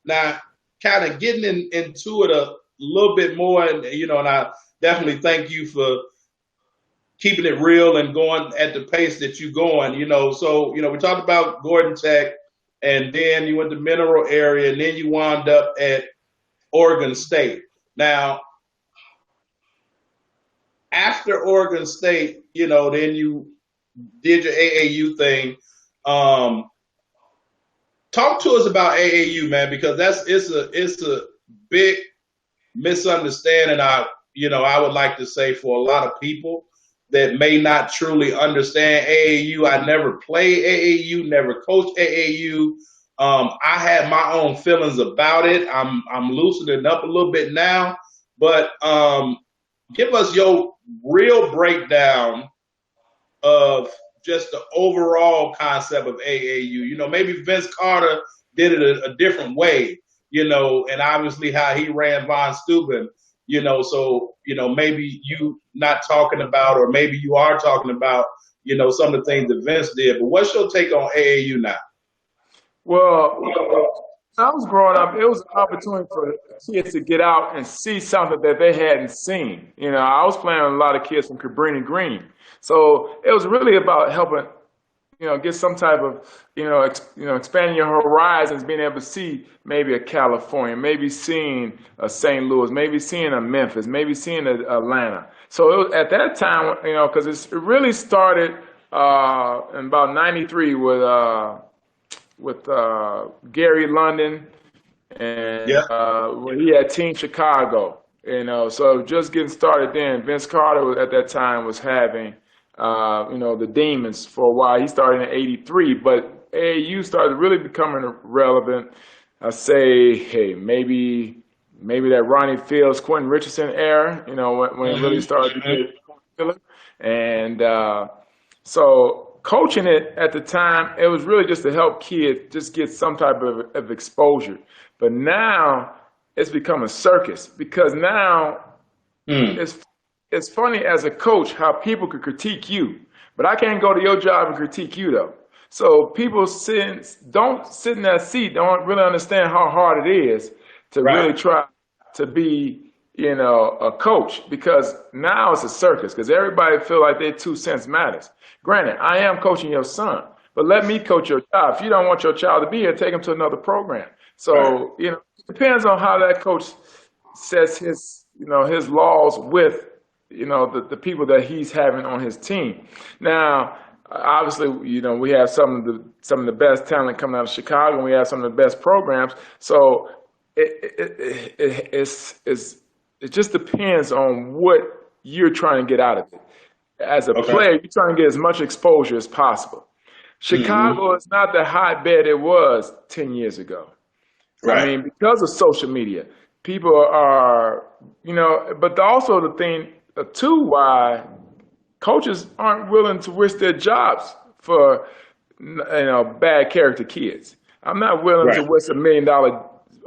[SPEAKER 1] now kind of getting into it a little bit more, and I definitely thank you for keeping it real and going at the pace that you're going. So we talked about Gordon Tech, and then you went to Mineral Area, and then you wound up at Oregon State. Now, after Oregon State, then you did your AAU thing. Talk to us about AAU, man, because it's a big misunderstanding. I would like to say for a lot of people that may not truly understand AAU. I never played AAU, never coached AAU. I had my own feelings about it. I'm loosening up a little bit now, but give us your real breakdown of just the overall concept of AAU. Maybe Vince Carter did it a different way, and obviously how he ran Von Steuben, so, maybe you not talking about, or maybe you are talking about, some of the things that Vince did. But what's your take on AAU now?
[SPEAKER 2] Well, when I was growing up, it was an opportunity for kids to get out and see something that they hadn't seen. I was playing with a lot of kids from Cabrini Green. So it was really about helping, get some type of, expanding your horizons, being able to see maybe a California, maybe seeing a St. Louis, maybe seeing a Memphis, maybe seeing a Atlanta. So it was, at that time, because it really started in about '93 with Gary London, and when he had Team Chicago. So just getting started then. Vince Carter at that time was having the Demons for a while. He started in '83, but AAU started really becoming relevant. I say, hey, maybe that Ronnie Fields, Quentin Richardson era, when it really started to get popular. And so coaching it at the time, it was really just to help kids just get some type of exposure. But now it's become a circus, because now it's funny as a coach how people could critique you, but I can't go to your job and critique you though. So people don't sit in that seat, don't really understand how hard it is to really try to be, a coach, because now it's a circus, because everybody feel like their 2 cents matters. Granted, I am coaching your son, but let me coach your child. If you don't want your child to be here, take him to another program. So, it depends on how that coach sets his laws with, the people that he's having on his team. Now, obviously, we have some of the best talent coming out of Chicago, and we have some of the best programs. So it just depends on what you're trying to get out of it. As a
[SPEAKER 1] Okay.
[SPEAKER 2] player, you're trying to get as much exposure as possible.
[SPEAKER 1] Hmm.
[SPEAKER 2] Chicago is not the hotbed it was 10 years ago. I
[SPEAKER 1] Right.
[SPEAKER 2] mean, because of social media, people are, but also the thing, too, why coaches aren't willing to risk their jobs for, bad character kids. I'm not willing to
[SPEAKER 1] Right.
[SPEAKER 2] risk $1 million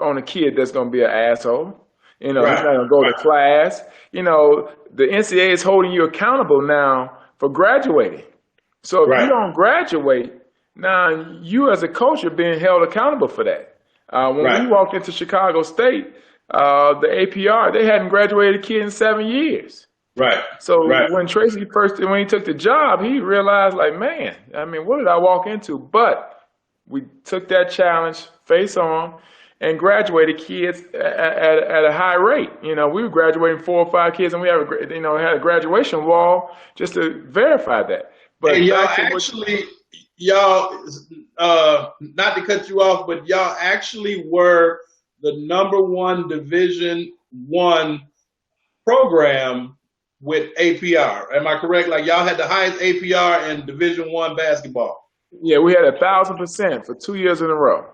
[SPEAKER 2] on a kid that's going to be an asshole. He's
[SPEAKER 1] Right.
[SPEAKER 2] not going to go to class. The NCAA is holding you accountable now for graduating. So if you
[SPEAKER 1] Right.
[SPEAKER 2] don't graduate, now you as a coach are being held accountable for that. When we
[SPEAKER 1] Right.
[SPEAKER 2] walked into Chicago State, the APR, they hadn't graduated a kid in 7 years.
[SPEAKER 1] Right.
[SPEAKER 2] So
[SPEAKER 1] Right.
[SPEAKER 2] when he took the job, he realized, like, man, I mean, what did I walk into? But we took that challenge face on and graduated kids at a high rate. We were graduating 4 or 5 kids, and we have had a graduation wall just to verify that.
[SPEAKER 1] And
[SPEAKER 2] But
[SPEAKER 1] y'all
[SPEAKER 2] back to what,
[SPEAKER 1] actually, not to cut you off, but y'all actually were the #1 Division I program with APR. Am I correct? Like y'all had the highest APR in Division I basketball.
[SPEAKER 2] yeah, we had 1,000% for 2 years in a row.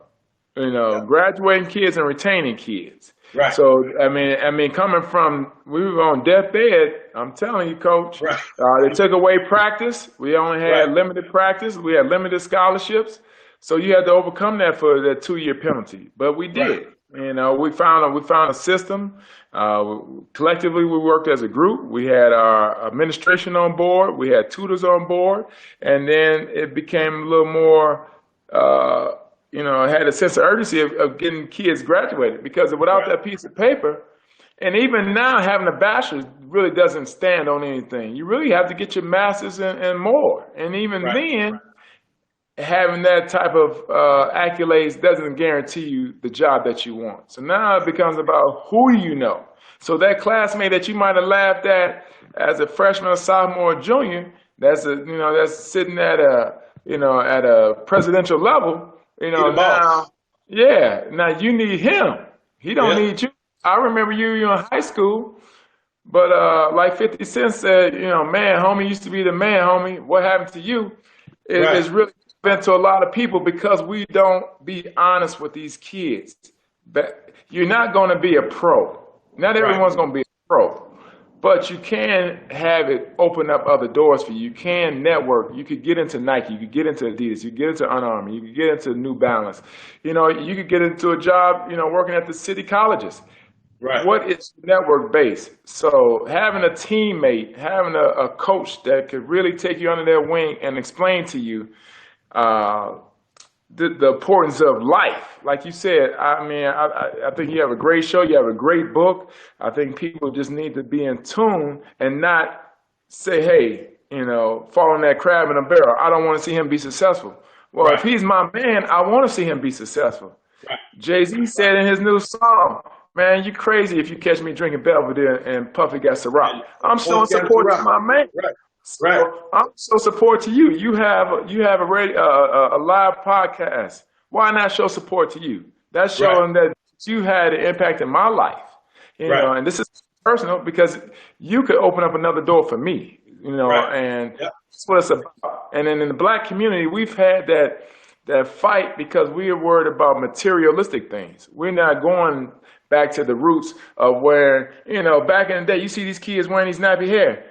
[SPEAKER 1] Yeah.
[SPEAKER 2] Graduating kids and retaining kids.
[SPEAKER 1] Right.
[SPEAKER 2] So I mean, coming from we were on deathbed. I'm telling you, Coach.
[SPEAKER 1] Right.
[SPEAKER 2] They took away practice. We only
[SPEAKER 1] Right.
[SPEAKER 2] had limited practice. We had limited scholarships. So you had to overcome that for that 2-year penalty. But we
[SPEAKER 1] Right.
[SPEAKER 2] did. We found a system. Collectively, we worked as a group. We had our administration on board. We had tutors on board, and then it became a little more. Had a sense of urgency of getting kids graduated because without
[SPEAKER 1] Right.
[SPEAKER 2] that piece of paper, and even now having a bachelor's really doesn't stand on anything. You really have to get your master's and more. And even
[SPEAKER 1] Right.
[SPEAKER 2] then, having that type of accolades doesn't guarantee you the job that you want. So now it becomes about who do you know. So that classmate that you might have laughed at as a freshman, or sophomore, or junior, that's sitting at a presidential level.
[SPEAKER 1] Be the
[SPEAKER 2] Now,
[SPEAKER 1] boss.
[SPEAKER 2] yeah, now you need him. He don't
[SPEAKER 1] Yeah.
[SPEAKER 2] need you. I remember you in high school, but like 50 Cent said, man, homie used to be the man, homie. What happened to you
[SPEAKER 1] Right.
[SPEAKER 2] is really been to a lot of people because we don't be honest with these kids. But you're not going to be a pro. Not
[SPEAKER 1] Right.
[SPEAKER 2] everyone's going to be a pro. But you can have it open up other doors for you. You can network. You could get into Nike. You could get into Adidas. You could get into Under Armour. You could get into New Balance. You could get into a job, working at the city colleges.
[SPEAKER 1] Right.
[SPEAKER 2] What is network based? So having a teammate, having a coach that could really take you under their wing and explain to you uh, the importance of life. Like you said, I mean, I think you have a great show. You have a great book. I think people just need to be in tune and not say, hey, fall in that crab in a barrel. I don't want to see him be successful. Well, if
[SPEAKER 1] Right.
[SPEAKER 2] he's my man, I want to see him be successful.
[SPEAKER 1] Right.
[SPEAKER 2] Jay-Z said in his new song, man, you crazy if you catch me drinking Belvedere and Puffy got Ciroc.
[SPEAKER 1] And
[SPEAKER 2] I'm showing
[SPEAKER 1] both got to
[SPEAKER 2] support to
[SPEAKER 1] rock.
[SPEAKER 2] my man.
[SPEAKER 1] Right.
[SPEAKER 2] So
[SPEAKER 1] Right.
[SPEAKER 2] I'm so support to you. You have a live podcast. Why not show support to you? That's
[SPEAKER 1] Right.
[SPEAKER 2] showing that you had an impact in my life.
[SPEAKER 1] Right.
[SPEAKER 2] And this is personal because you could open up another door for me.
[SPEAKER 1] Right.
[SPEAKER 2] And
[SPEAKER 1] Yep.
[SPEAKER 2] that's what it's about. And then in the black community, we've had that fight because we are worried about materialistic things. We're not going back to the roots of where, back in the day, you see these kids wearing these nappy hair.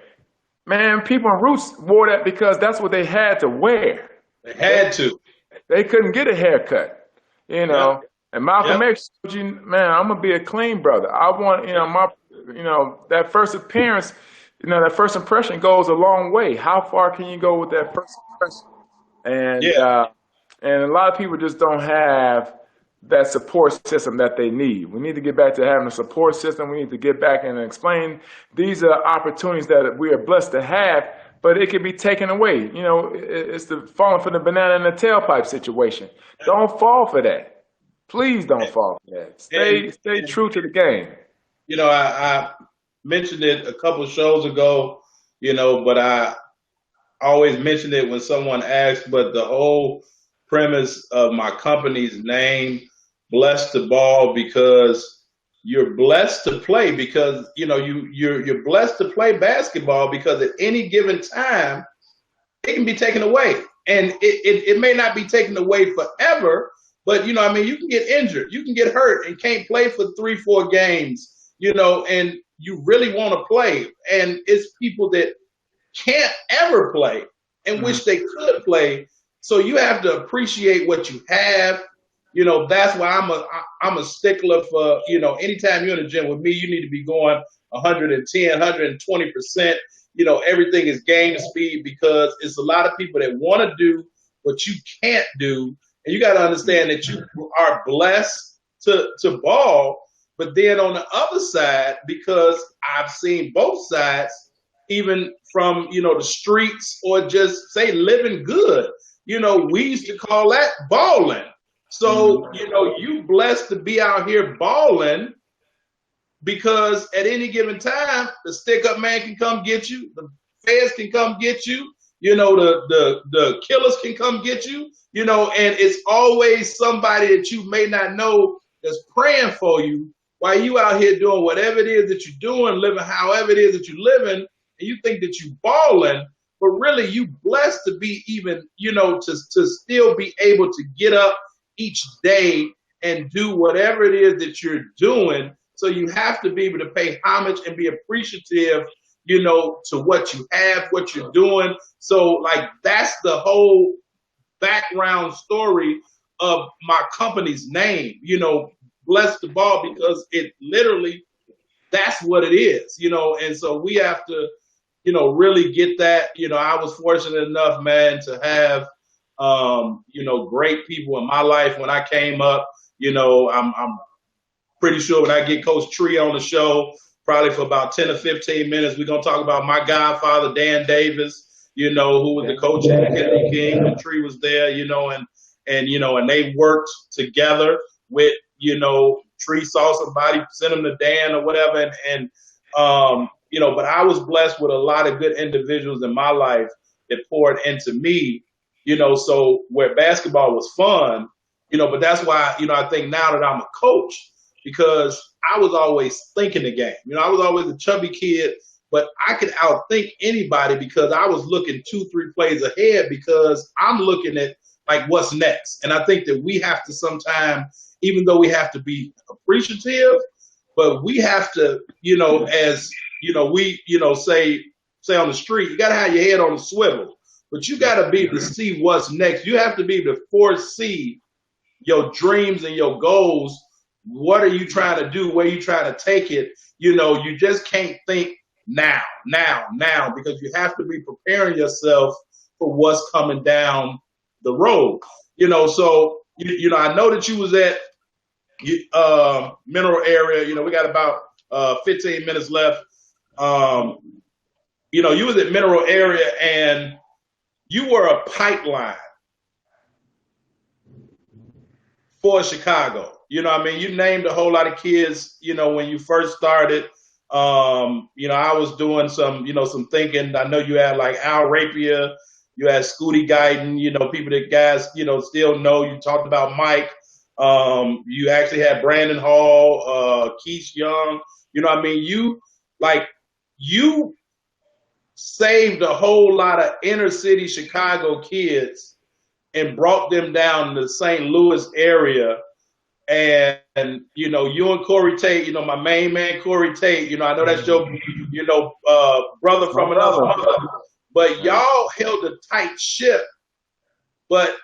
[SPEAKER 2] Man, people in Roots wore that because that's what they had to wear.
[SPEAKER 1] They had to.
[SPEAKER 2] They couldn't get a haircut,
[SPEAKER 1] Yep.
[SPEAKER 2] And Malcolm
[SPEAKER 1] Yep.
[SPEAKER 2] X showed you, man, I'm gonna be a clean brother. I want, that first appearance, that first impression goes a long way. How far can you go with that first impression? And
[SPEAKER 1] Yeah.
[SPEAKER 2] and a lot of people just don't have that support system that they need. We need to get back to having a support system. We need to get back and explain these are opportunities that we are blessed to have, but it can be taken away. It's the falling for the banana in the tailpipe situation. Don't fall for that. Please don't fall for that. Stay true to the game.
[SPEAKER 1] I mentioned it a couple of shows ago, but I always mention it when someone asks, but the whole premise of my company's name, Bless the Ball, because you're blessed to play because you're blessed to play basketball because at any given time it can be taken away, and it may not be taken away forever, but you can get injured, you can get hurt, and can't play for 3-4 games, and you really want to play, and it's people that can't ever play and wish they could play. So you have to appreciate what you have. That's why I'm a stickler for, anytime you're in the gym with me, you need to be going 110, 120%. Everything is game speed because it's a lot of people that want to do what you can't do. And you got to understand that you are blessed to ball. But then on the other side, because I've seen both sides, even from, the streets or just say living good, we used to call that balling. So, you blessed to be out here balling because at any given time, the stick up man can come get you. The feds can come get you. The killers can come get you, and it's always somebody that you may not know that's praying for you while you out here doing whatever it is that you're doing, living however it is that you're living, and you think that you balling, but really you blessed to be even, to still be able to get up each day and do whatever it is that you're doing. So you have to be able to pay homage and be appreciative, to what you have, what you're doing. So like that's the whole background story of my company's name, Bless the Ball, because it literally, that's what it is, and so we have to, really get that. I was fortunate enough, man, to have, great people in my life when I came up. I'm pretty sure when I get Coach Tree on the show, probably for about 10 or 15 minutes, we're going to talk about my godfather, Dan Davis, who was the coach of the Kennedy King, and Tree was there, and they worked together with, Tree saw somebody, sent him to Dan or whatever. But I was blessed with a lot of good individuals in my life that poured into me, so where basketball was fun, but that's why, I think now that I'm a coach, because I was always thinking the game. I was always a chubby kid, but I could outthink anybody because I was looking 2-3 plays ahead because I'm looking at like what's next. And I think that we have to sometimes, even though we have to be appreciative, but we have to, as we, say on the street, you got to have your head on the swivel, but you got to be able to see what's next. You have to be able to foresee your dreams and your goals. What are you trying to do? Where are you trying to take it? You just can't think now, because you have to be preparing yourself for what's coming down the road. So, I know that you was at Mineral area. We got about 15 minutes left. You was at Mineral area and you were a pipeline for Chicago. You named a whole lot of kids, when you first started. I was doing some, some thinking. I know you had like Al Rapier, you had Scooty Guyton, people that guys, still know. You talked about Mike. You actually had Brandon Hall, Keith Young. You saved a whole lot of inner city Chicago kids and brought them down to the St. Louis area. And you and Corey Tate, my main man, Corey Tate, I know that's your, brother from another mother, but y'all held a tight ship, but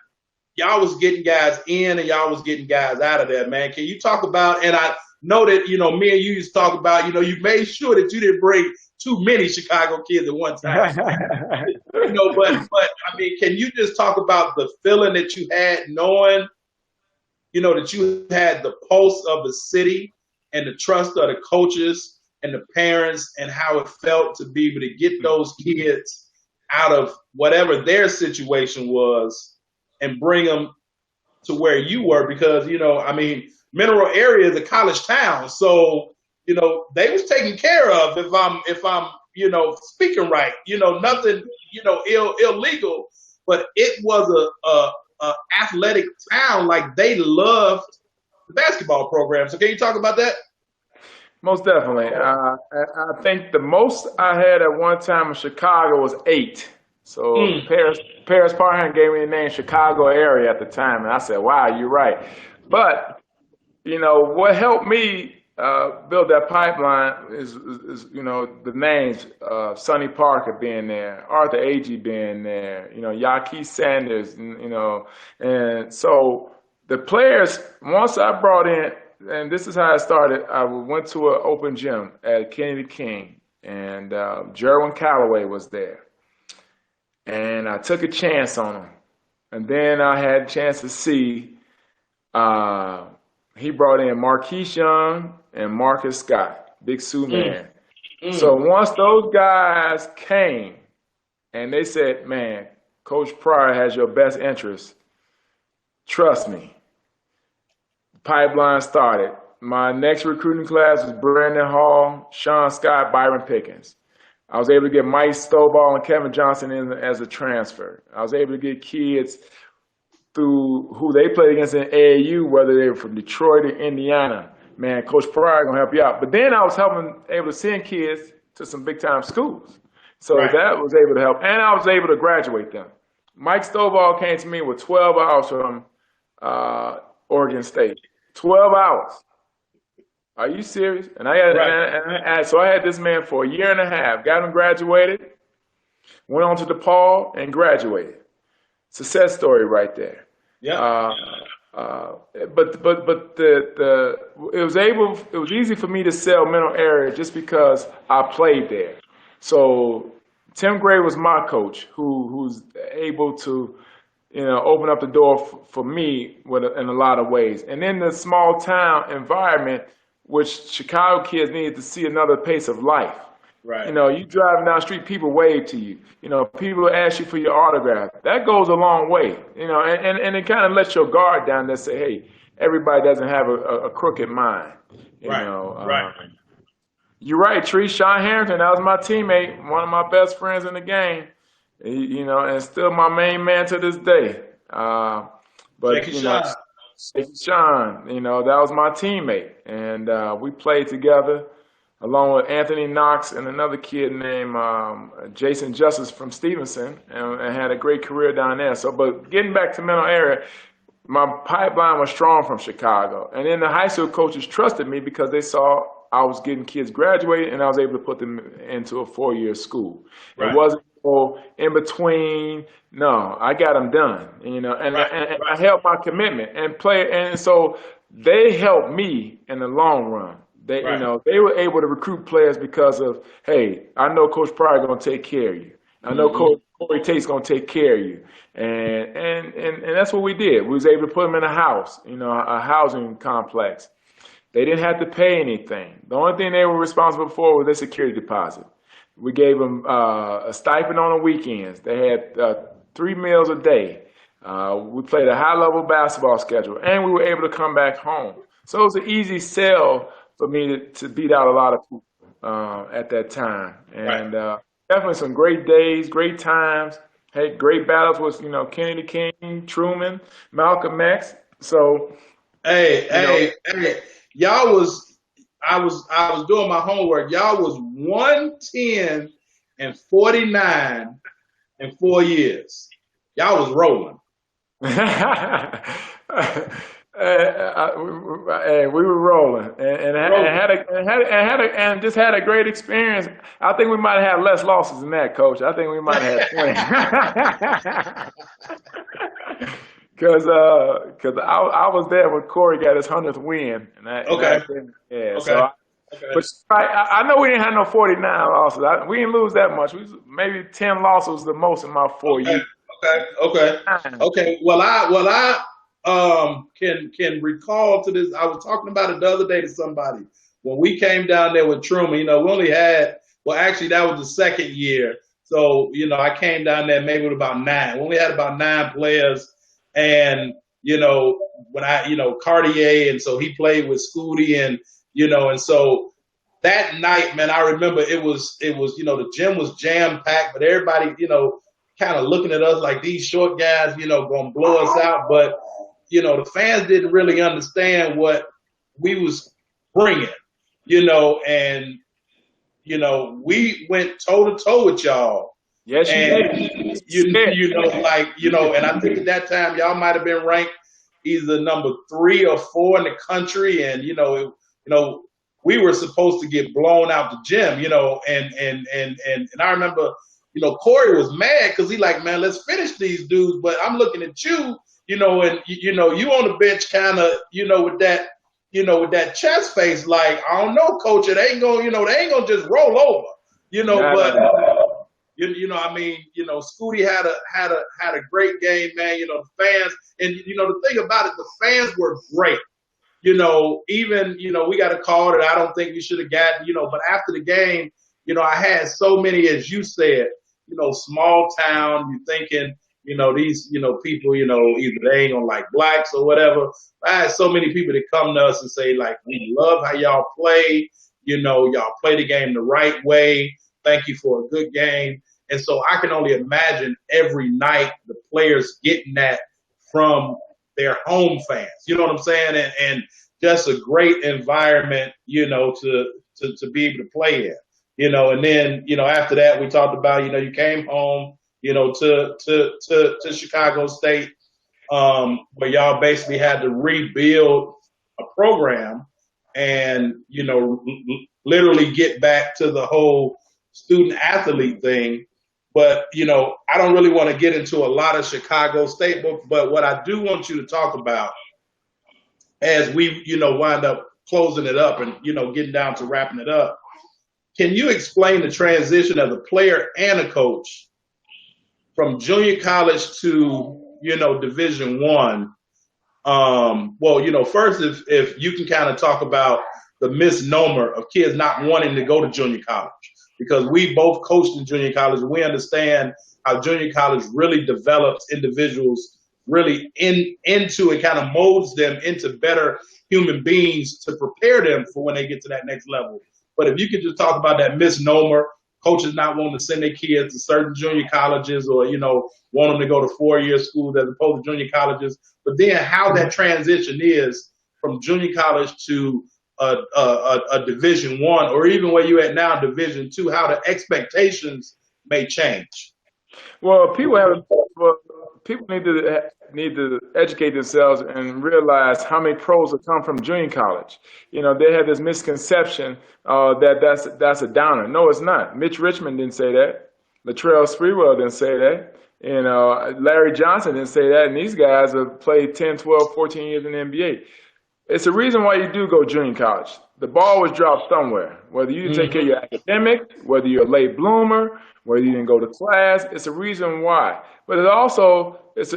[SPEAKER 1] y'all was getting guys in and y'all was getting guys out of there, man. Can you talk about, and I know that, me and you used to talk about, you made sure that you didn't bring too many Chicago kids at one time. But can you just talk about the feeling that you had knowing, that you had the pulse of the city and the trust of the coaches and the parents and how it felt to be able to get those kids out of whatever their situation was and bring them to where you were? Because, Mineral area is a college town. So, they was taken care of if I'm, speaking right, nothing, illegal, but it was a athletic town. Like they loved the basketball program. So can you talk about that?
[SPEAKER 2] Most definitely. I think the most I had at one time in Chicago was 8. So
[SPEAKER 1] Mm,
[SPEAKER 2] Paris Parham gave me the name Chicago area at the time, and I said, "Wow, you're right." But what helped me build that pipeline is the names Sonny Parker being there, Arthur Agee being there, Yaki Sanders, and so the players once I brought in, and this is how it started. I went to an open gym at Kennedy King, and Jerwin Calloway was there, and I took a chance on him, and then I had a chance to see. Uh, he brought in Marquise Young and Marcus Scott, Big Sue
[SPEAKER 1] mm,
[SPEAKER 2] Man. So
[SPEAKER 1] mm.
[SPEAKER 2] once those guys came and they said, "Man, Coach Pryor has your best interest. Trust me." Pipeline started. My next recruiting class was Brandon Hall, Sean Scott, Byron Pickens. I was able to get Mike Stovall and Kevin Johnson in as a transfer. I was able to get kids through who they played against in AAU, whether they were from Detroit or Indiana. Man, Coach Pryor gonna help you out. But then I was able to send kids to some big time schools. So
[SPEAKER 1] Right.
[SPEAKER 2] that was able to help. And I was able to graduate them. Mike Stovall came to me with 12 hours from Oregon State. 12 hours. Are you serious? And
[SPEAKER 1] Right.
[SPEAKER 2] so I had this man for a year and a half. Got him graduated, went on to DePaul and graduated. Success story right there.
[SPEAKER 1] Yep.
[SPEAKER 2] Uh, uh, but it was easy for me to sell mental area just because I played there. So Tim Gray was my coach, who's able to open up the door for me in a lot of ways. And in the small town environment, which Chicago kids needed to see another pace of life.
[SPEAKER 1] Right.
[SPEAKER 2] You driving down the street, people wave to you. People ask you for your autograph. That goes a long way. And it kind of lets your guard down that say, hey, everybody doesn't have a crooked mind.
[SPEAKER 1] Right. Right.
[SPEAKER 2] You're right, Tree. Sean Harrington, that was my teammate, one of my best friends in the game. And still my main man to this day. But
[SPEAKER 1] Jackie Shine.
[SPEAKER 2] Sean, that was my teammate, and we played together along with Anthony Knox and another kid named Jason Justice from Stevenson, and had a great career down there. So, but getting back to mental area, my pipeline was strong from Chicago, and then the high school coaches trusted me because they saw I was getting kids graduated, and I was able to put them into a 4-year school.
[SPEAKER 1] Right.
[SPEAKER 2] It wasn't in between. No, I got them done. And
[SPEAKER 1] Right.
[SPEAKER 2] and I held my commitment and so they helped me in the long run. They
[SPEAKER 1] Right.
[SPEAKER 2] They were able to recruit players because of, hey, I know Coach Pryor gonna take care of you. I know
[SPEAKER 1] Mm-hmm.
[SPEAKER 2] Coach Corey Tate's gonna take care of you, and that's what we did. We was able to put them in a house, a housing complex. They didn't have to pay anything. The only thing they were responsible for was their security deposit. We gave them a stipend on the weekends. They had 3 meals a day. We played a high-level basketball schedule, and we were able to come back home. So it was an easy sell for me to beat out a lot of people at that time. And definitely some great days, great times. Had great battles with Kennedy King, Truman, Malcolm X. So
[SPEAKER 1] Hey, y'all I was doing my homework. Y'all was 110 and 49 in 4 years. Y'all was rolling.
[SPEAKER 2] We were rolling, and just had a great experience. I think we might have had less losses than that, Coach. I think we might have had 20. Because I was there when Corey got his 100th win.
[SPEAKER 1] Okay.
[SPEAKER 2] So but I know we didn't have no 49 losses. We didn't lose that much. Maybe 10 losses was the most in my 4 years.
[SPEAKER 1] Okay. Well, I can recall to this. I was talking about it the other day to somebody when we came down there with Truman. We only had, well, actually that was the second year. So I came down there maybe with about 9. We only had about 9 players, and when Cartier, and so he played with Scooty, and and so that night, man, I remember it was the gym was jam packed, but everybody kind of looking at us like these short guys gonna blow us out, but the fans didn't really understand what we was bringing. and we went toe to toe with y'all.
[SPEAKER 2] Yes, you
[SPEAKER 1] And
[SPEAKER 2] did.
[SPEAKER 1] and I think at that time y'all might have been ranked either number 3 or 4 in the country, and we were supposed to get blown out the gym, and I remember, Corey was mad because he like, man, let's finish these dudes, but I'm looking at you, and you on the bench kind of, with that chest face, like, I don't know, coach, it ain't gonna, they ain't gonna just roll over, but. Scooty had a great game, man. The fans, and the thing about it, the fans were great. Even we got a call that I don't think we should have gotten. But after the game, I had so many, as you said, small town. You thinking, these, people, either they ain't gonna like blacks or whatever. I had so many people that come to us and say, like, we love how y'all play. Y'all play the game the right way. Thank you for a good game. And so I can only imagine every night the players getting that from their home fans. You know what I'm saying? And just a great environment, to be able to play in. And then, after that we talked about, you came home, to Chicago State, where y'all basically had to rebuild a program and, literally get back to the whole student athlete thing. But, I don't really want to get into a lot of Chicago State, but what I do want you to talk about as we, wind up closing it up and, getting down to wrapping it up, can you explain the transition of the player and a coach from junior college to, Division One? First, if you can kind of talk about the misnomer of kids not wanting to go to junior college, because we both coached in junior college. We understand how junior college really develops individuals really into it, kind of molds them into better human beings to prepare them for when they get to that next level. But if you could just talk about that misnomer, coaches not wanting to send their kids to certain junior colleges or, want them to go to 4-year schools as opposed to junior colleges, but then how that transition is from junior college to a Division One, or even where you at now, Division Two, how the expectations may change.
[SPEAKER 2] Well, people need to educate themselves and realize how many pros have come from junior college. They have this misconception that's a downer. No, it's not. Mitch Richmond didn't say that. Latrell Sprewell didn't say that. Larry Johnson didn't say that. And these guys have played 10, 12, 14 years in the NBA. It's the reason why you do go junior college. The ball was dropped somewhere. Whether you take care of your academic, whether you're a late bloomer, whether you didn't go to class, it's a reason why. But it's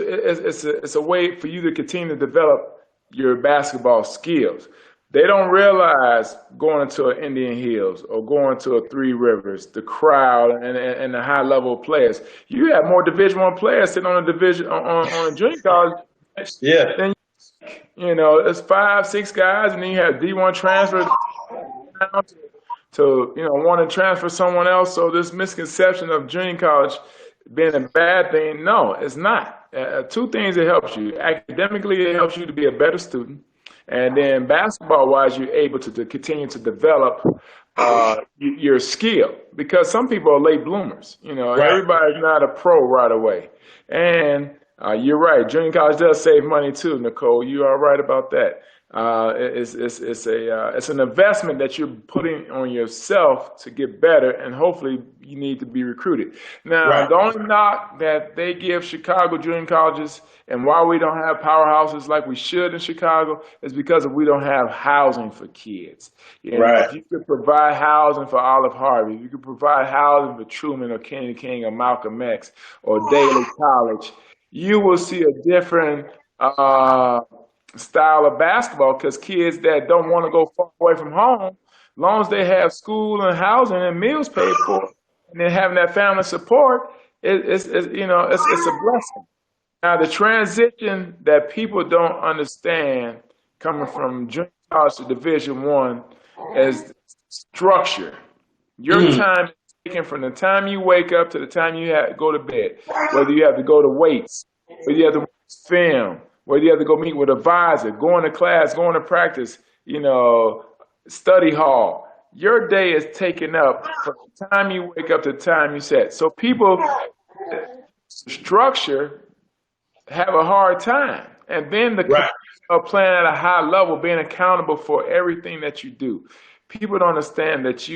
[SPEAKER 2] a way for you to continue to develop your basketball skills. They don't realize going into an Indian Hills or going to a Three Rivers, the crowd and the high level players. You have more Division One players sitting on a junior college than it's 5, 6 guys, and then you have D1 transfer to want to transfer someone else. So this misconception of junior college being a bad thing, no, it's not. 2 things it helps you. Academically, it helps you to be a better student. And then basketball-wise, you're able to continue to develop your skill. Because some people are late bloomers.
[SPEAKER 1] Right.
[SPEAKER 2] Everybody's not a pro right away. And you're right. Junior college does save money too, Nicole. You are right about that. It's an investment that you're putting on yourself to get better, and hopefully you need to be recruited. Now,
[SPEAKER 1] right.
[SPEAKER 2] The only knock that they give Chicago junior colleges and why we don't have powerhouses like we should in Chicago is because we don't have housing for kids.
[SPEAKER 1] Right.
[SPEAKER 2] If you could provide housing for Olive Harvey, if you could provide housing for Truman or Kenny King or Malcolm X or Daly College, you will see a different style of basketball, because kids that don't want to go far away from home, as long as they have school and housing and meals paid for, and then having that family support, it's a blessing. Now, the transition that people don't understand coming from junior college to Division One is structure. Your time is taken from the time you wake up to the time you go to bed. Whether you have to go to weights, whether you have to watch film, whether you have to go meet with an advisor, going to class, going to practice, study hall. Your day is taken up from the time you wake up to the time you set. So people structure have a hard time. And then the
[SPEAKER 1] Right.
[SPEAKER 2] of playing at a high level, being accountable for everything that you do. People don't understand that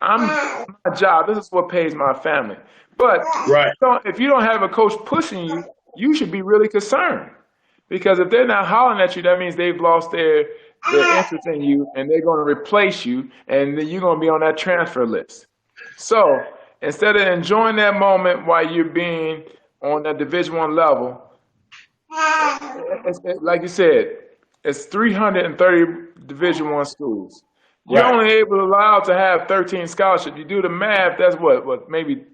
[SPEAKER 2] my job, this is what pays my family. But
[SPEAKER 1] Right.
[SPEAKER 2] if you don't have a coach pushing you, you should be really concerned. Because if they're not hollering at you, that means they've lost their interest in you and they're going to replace you and then you're going to be on that transfer list. So instead of enjoying that moment while you're being on that Division I level, like you said, it's 330 Division I schools. You're
[SPEAKER 1] Right.
[SPEAKER 2] only allowed to have 13 scholarships. You do the math, that's what maybe,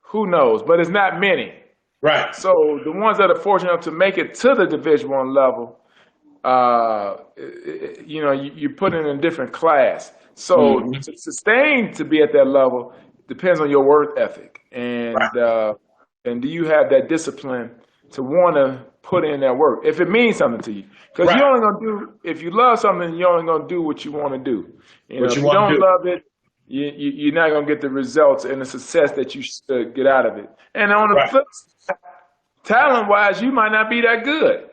[SPEAKER 2] who knows, but it's not many.
[SPEAKER 1] Right.
[SPEAKER 2] So the ones that are fortunate enough to make it to the Division I level, you put in a different class. So
[SPEAKER 1] Mhm.
[SPEAKER 2] to sustain to be at that level depends on your work ethic, and do you have that discipline to want to put in that work if it means something to you? Because
[SPEAKER 1] Right.
[SPEAKER 2] you're only gonna do if you love something, you're only gonna do what you want to do.
[SPEAKER 1] What
[SPEAKER 2] If
[SPEAKER 1] you
[SPEAKER 2] you
[SPEAKER 1] want to
[SPEAKER 2] don't
[SPEAKER 1] do.
[SPEAKER 2] love it, you're not gonna get the results and the success that you should get out of it. And on the
[SPEAKER 1] Right.
[SPEAKER 2] flip side, talent wise, you might not be that good.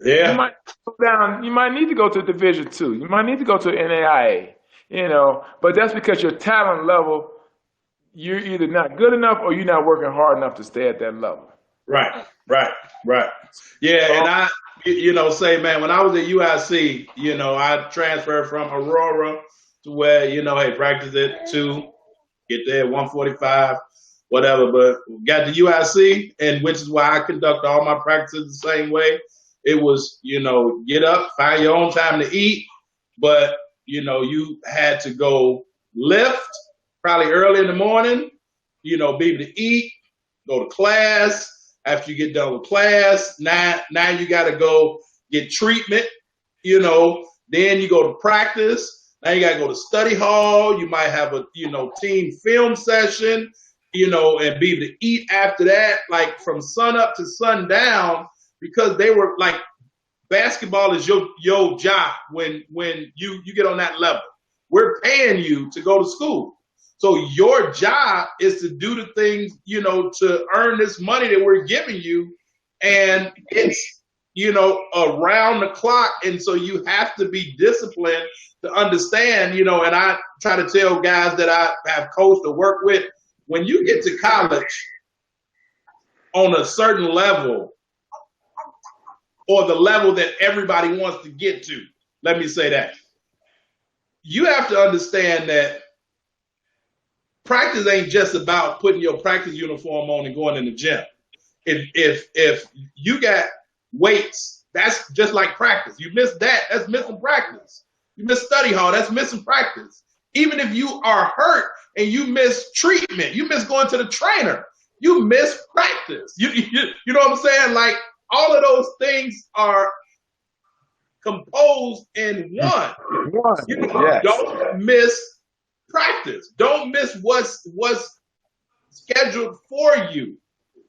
[SPEAKER 2] You
[SPEAKER 1] Yeah.
[SPEAKER 2] might go down. You might need to go to Division II. You might need to go to NAIA. But that's because your talent level, you're either not good enough or you're not working hard enough to stay at that level.
[SPEAKER 1] Right. Right. Right. Yeah.
[SPEAKER 2] So,
[SPEAKER 1] And say, man, when I was at UIC, I transferred from Aurora to where, hey, practice at 2, get there at 1:45, whatever. But got to UIC, and which is why I conduct all my practices the same way. It was, get up, find your own time to eat, but you had to go lift probably early in the morning, be able to eat, go to class. After you get done with class, now you got to go get treatment, then you go to practice. Now you got to go to study hall. You might have a, team film session, and be able to eat after that, like from sun up to sundown, because they were like, basketball is your job when you get on that level. We're paying you to go to school. So your job is to do the things, to earn this money that we're giving you. And it's, around the clock. And so you have to be disciplined to understand, and I try to tell guys that I have coached or worked with, when you get to college on a certain level, or the level that everybody wants to get to, let me say that, you have to understand that practice ain't just about putting your practice uniform on and going in the gym. If you got weights, that's just like practice. You miss that, that's missing practice. You miss study hall, that's missing practice. Even if you are hurt and you miss treatment, you miss going to the trainer, you miss practice. You know what I'm saying? Like, all of those things are composed in one.
[SPEAKER 2] Yes.
[SPEAKER 1] Don't miss practice. Don't miss what's scheduled for you.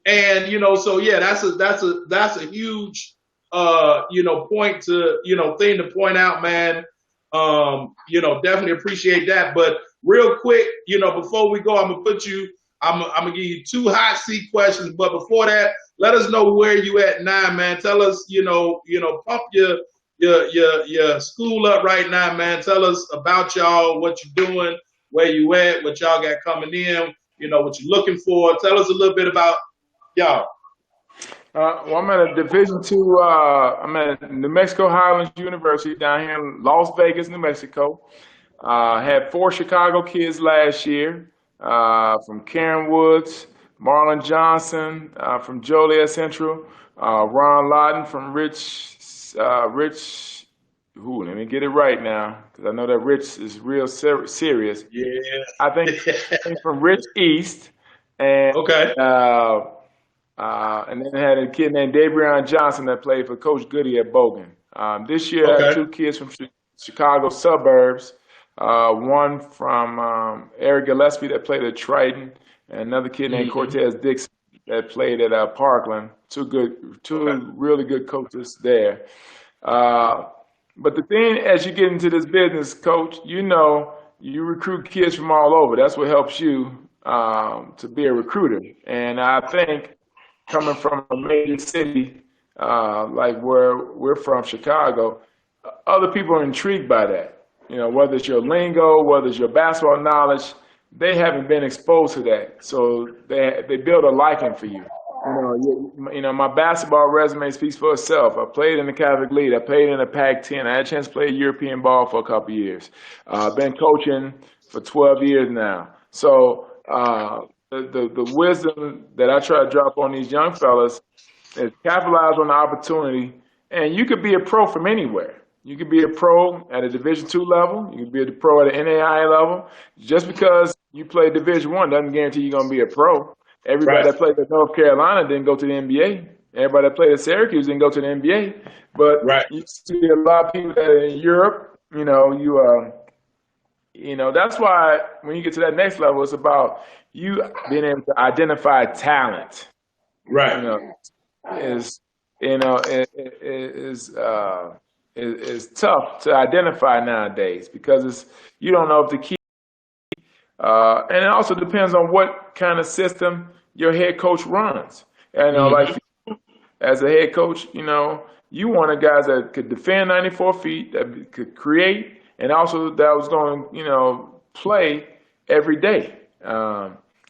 [SPEAKER 1] And so yeah, that's a huge point to thing to point out, man. Definitely appreciate that. But real quick, before we go, I'm gonna give you 2 hot seat questions. But before that, let us know where you at now, man. Tell us, pump your school up right now, man. Tell us about y'all, what you're doing, where you at, what y'all got coming in, what you're looking for. Tell us a little bit about y'all.
[SPEAKER 2] Well, I'm at a Division II. I'm at New Mexico Highlands University down here in Las Vegas, New Mexico. Had 4 Chicago kids last year, from Karen Woods, Marlon Johnson from Joliet Central, Ron Lawton from Rich. Let me get it right now, because I know that Rich is real serious.
[SPEAKER 1] Yeah.
[SPEAKER 2] I think from Rich East, and
[SPEAKER 1] Okay.
[SPEAKER 2] and then I had a kid named Davion Johnson that played for Coach Goody at Bogan. This year I had
[SPEAKER 1] Okay.
[SPEAKER 2] 2 kids from Chicago suburbs, one from Eric Gillespie that played at Triton, and another kid named Cortez Dixon that played at Parkland. Two
[SPEAKER 1] Okay.
[SPEAKER 2] really good coaches there. But the thing, as you get into this business, coach, you recruit kids from all over. That's what helps you to be a recruiter. And I think coming from a major city like where we're from, Chicago, other people are intrigued by that. Whether it's your lingo, whether it's your basketball knowledge, they haven't been exposed to that, so they build a liking for you. My basketball resume speaks for itself. I played in the Catholic League. I played in the Pac-10. I had a chance to play European ball for a couple of years. I've been coaching for 12 years now. So the wisdom that I try to drop on these young fellas is capitalize on the opportunity, and you could be a pro from anywhere. You could be a pro at a Division II level. You could be a pro at an NAIA level. Just because you play Division I doesn't guarantee you're going to be a pro. Everybody that played at North Carolina didn't go to the NBA. Everybody that played at Syracuse didn't go to the NBA. But you see a lot of people that are in Europe. That's why when you get to that next level, it's about you being able to identify talent. Is tough to identify nowadays because you don't know if the key. And it also depends on what kind of system your head coach runs. And like as a head coach, you wanted guys that could defend 94 feet, that could create, and also that was going to, play every day.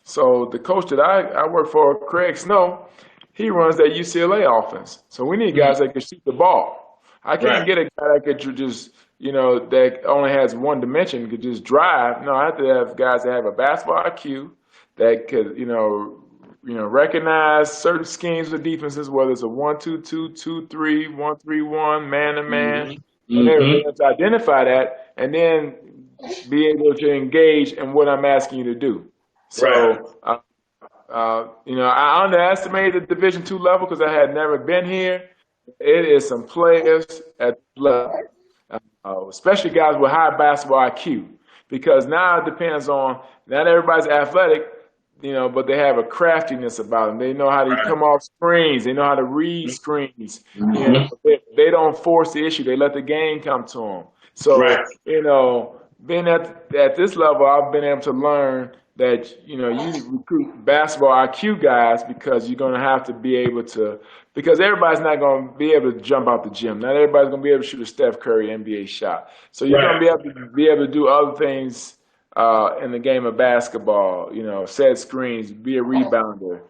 [SPEAKER 2] So the coach that I work for, Craig Snow, he runs that UCLA offense. So we need guys that can shoot the ball. I can't get a guy that could just, that only has one dimension, could just drive. No, I have to have guys that have a basketball IQ that could, recognize certain schemes of defenses, whether it's a 1-2-2, 2-3, 1-3-1, man-to-man, and they're able to identify that and then be able to engage in what I'm asking you to do. So, I underestimated the Division II level because I had never been here. It is some players at the level, especially guys with high basketball IQ, because now it depends on, not everybody's athletic, but they have a craftiness about them. They know how to come off screens. They know how to read screens. They don't force the issue. They let the game come to them. So, being at this level, I've been able to learn that, you recruit basketball IQ guys because you're going to have to be able to, because everybody's not going to be able to jump out the gym. Not everybody's going to be able to shoot a Steph Curry NBA shot. So you're going to be able to do other things in the game of basketball, set screens, be a rebounder,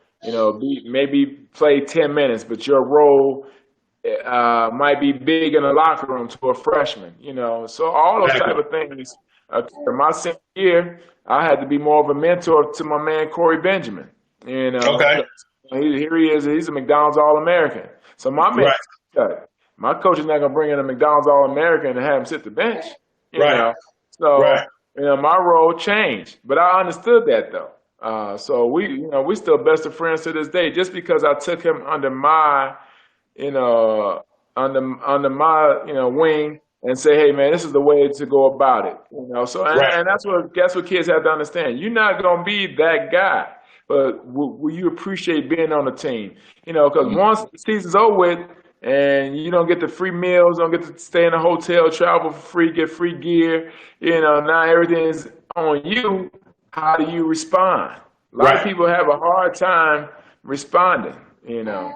[SPEAKER 2] maybe play 10 minutes, but your role might be big in the locker room to a freshman, So all those type of things. My senior year, I had to be more of a mentor to my man Corey Benjamin. Here he is. He's a McDonald's All-American. So my coach is not going to bring in a McDonald's All-American and have him sit the bench. My role changed, but I understood that though. So we still best of friends to this day, just because I took him under my, wing. And say, hey man, this is the way to go about it, So and that's what kids have to understand. You're not gonna be that guy, but will you appreciate being on the team? Because once the season's over with, and you don't get the free meals, don't get to stay in a hotel, travel for free, get free gear, now everything's on you. How do you respond? A lot of people have a hard time responding,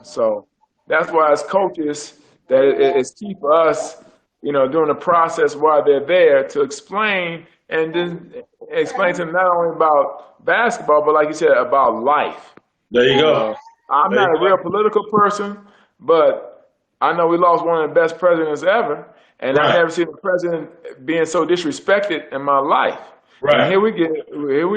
[SPEAKER 2] So that's why as coaches, that it's key for us. During the process while they're there to explain, and then explain to them not only about basketball, but like you said, about life.
[SPEAKER 1] There you go.
[SPEAKER 2] I'm not a real political person, but I know we lost one of the best presidents ever, and I've never seen a president being so disrespected in my life. And here we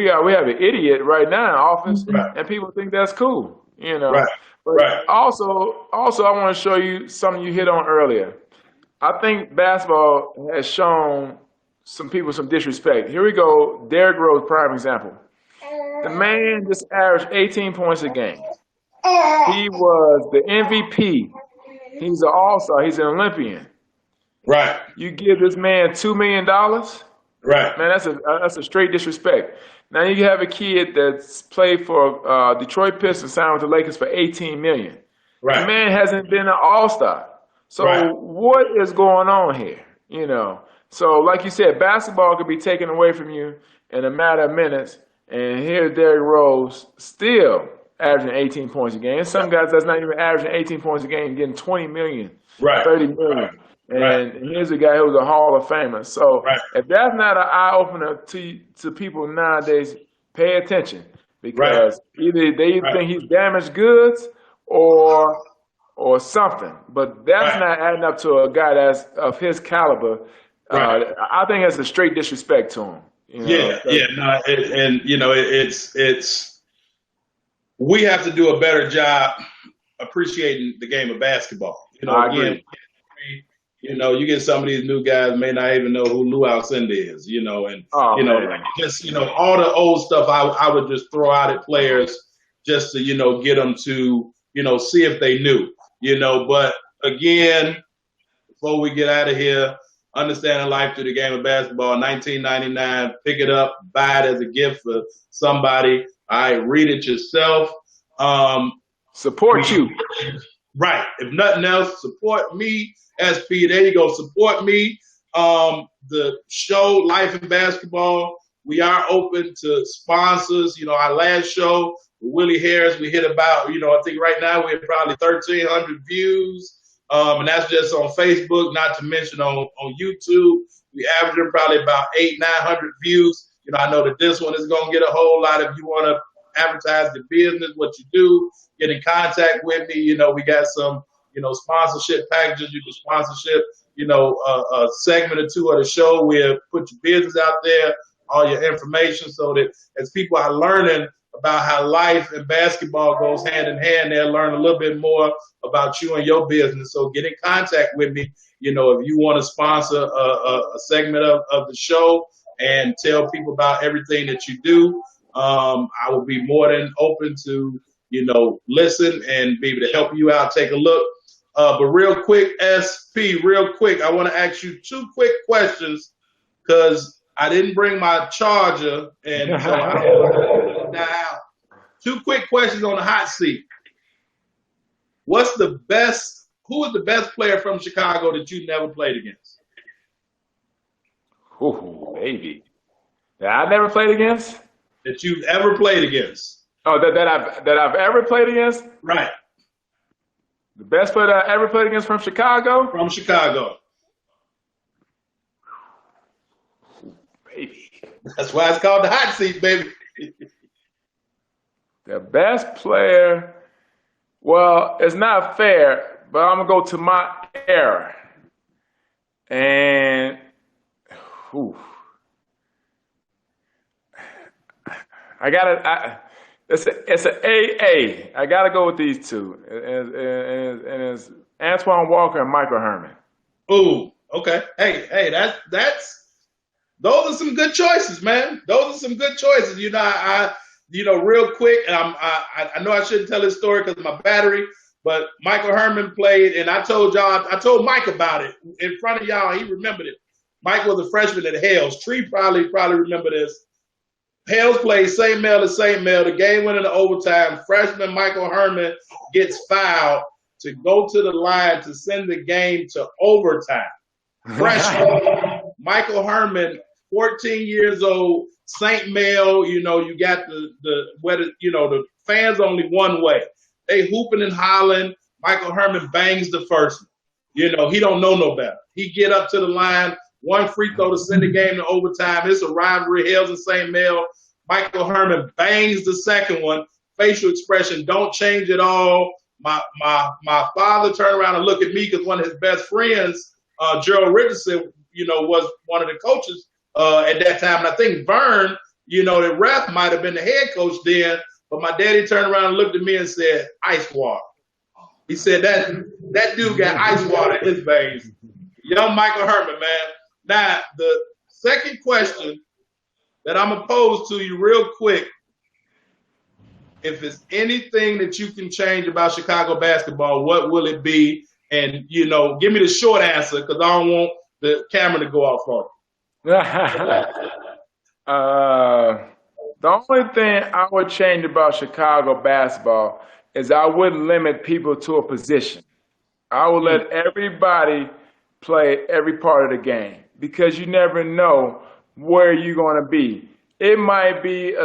[SPEAKER 2] are. We have an idiot right now in office, and people think that's cool. But also, I want to show you something you hit on earlier. I think basketball has shown some people some disrespect. Here we go. Derrick Rose, prime example. The man just averaged 18 points a game. He was the MVP. He's an all-star. He's an Olympian. You give this man $2 million? Man, that's a straight disrespect. Now you have a kid that's played for Detroit Pistons, signed with the Lakers for $18 million. The man hasn't been an all-star. So what is going on here? you know. So, like you said, basketball could be taken away from you in a matter of minutes, and here's Derrick Rose still averaging 18 points a game. And some guys that's not even averaging 18 points a game, getting 20 million,
[SPEAKER 1] Right.
[SPEAKER 2] 30 million.
[SPEAKER 1] Right.
[SPEAKER 2] And here's a guy who's a Hall of Famer. So
[SPEAKER 1] Right.
[SPEAKER 2] if that's not an eye opener to people nowadays, pay attention because either they think he's damaged goods or something. But that's not adding up to a guy that's of his caliber. I think that's a straight disrespect to him. You know?
[SPEAKER 1] No, and you know, it's we have to do a better job appreciating the game of basketball. You know, again, you know, you get some of these new guys may not even know who Lou Alcindor is. You know, and just all the old stuff I would just throw out at players just to get them to see if they knew. You know, but again, before we get out of here. Understanding life through the game of basketball, 1999. Pick it up, buy it as a gift for somebody. All right, read it yourself.
[SPEAKER 2] Support you.
[SPEAKER 1] Right. If nothing else, support me, SP. There you go. Support me. The show, Life in Basketball, we are open to sponsors. You know, our last show, Willie Harris, we hit about, I think right now we're probably 1,300 views. And that's just on Facebook, not to mention on YouTube. We averaging probably about 800-900 views. I know that this one is going to get a whole lot. If you want to advertise the business, what you do, get in contact with me. We got some, sponsorship packages. You can sponsorship, a segment or two of the show where put your business out there, all your information, so that as people are learning about how life and basketball goes hand in hand, they'll learn a little bit more about you and your business. So get in contact with me, if you want to sponsor a segment of the show and tell people about everything that you do. I will be more than open to, listen and be able to help you out, take a look. But real quick, SP, real quick, I want to ask you 2 quick questions because I didn't bring my charger, and so I don't want to die out. 2 quick questions on the hot seat. Who is the best player from Chicago that you never played against?
[SPEAKER 2] Oh, baby. That I never played against?
[SPEAKER 1] That you've ever played against.
[SPEAKER 2] Oh, that I've ever played against?
[SPEAKER 1] Right.
[SPEAKER 2] The best player that I ever played against from Chicago?
[SPEAKER 1] From Chicago.
[SPEAKER 2] Baby.
[SPEAKER 1] That's why it's called the hot seat, baby.
[SPEAKER 2] The best player, well, it's not fair, but I'm going to go to my era. And, it's an AA. I got to go with these two. And it's Antoine Walker and Michael Herman.
[SPEAKER 1] Ooh, okay. Hey, those are some good choices, man. Those are some good choices. Real quick, and I know I shouldn't tell this story because of my battery, but Michael Herman played, and I told Mike about it in front of y'all. He remembered it. Mike was a freshman at Hales. Tree probably remember this. Hales played St. Mel to St. Mel. The game went into overtime. Freshman Michael Herman gets fouled to go to the line to send the game to overtime. Freshman Michael Herman, 14 years old, St. Mel, you got the fans only one way. They hooping and hollering. Michael Herman bangs the first one. He don't know no better. He get up to the line, one free throw to send the game to overtime. It's a rivalry, Hales and St. Mel. Michael Herman bangs the second one. Facial expression don't change at all. My father turned around and looked at me because one of his best friends, Gerald Richardson, was one of the coaches at that time. And I think Vern, the ref might have been the head coach then, but my daddy turned around and looked at me and said, ice water. He said that dude got ice water in his veins. Young Michael Herman, man. Now, the second question that I'm going to pose to you real quick, if it's anything that you can change about Chicago basketball, what will it be? And, give me the short answer because I don't want the camera to go off on it.
[SPEAKER 2] The only thing I would change about Chicago basketball is I wouldn't limit people to a position. I would let everybody play every part of the game because you never know where you're going to be. It might be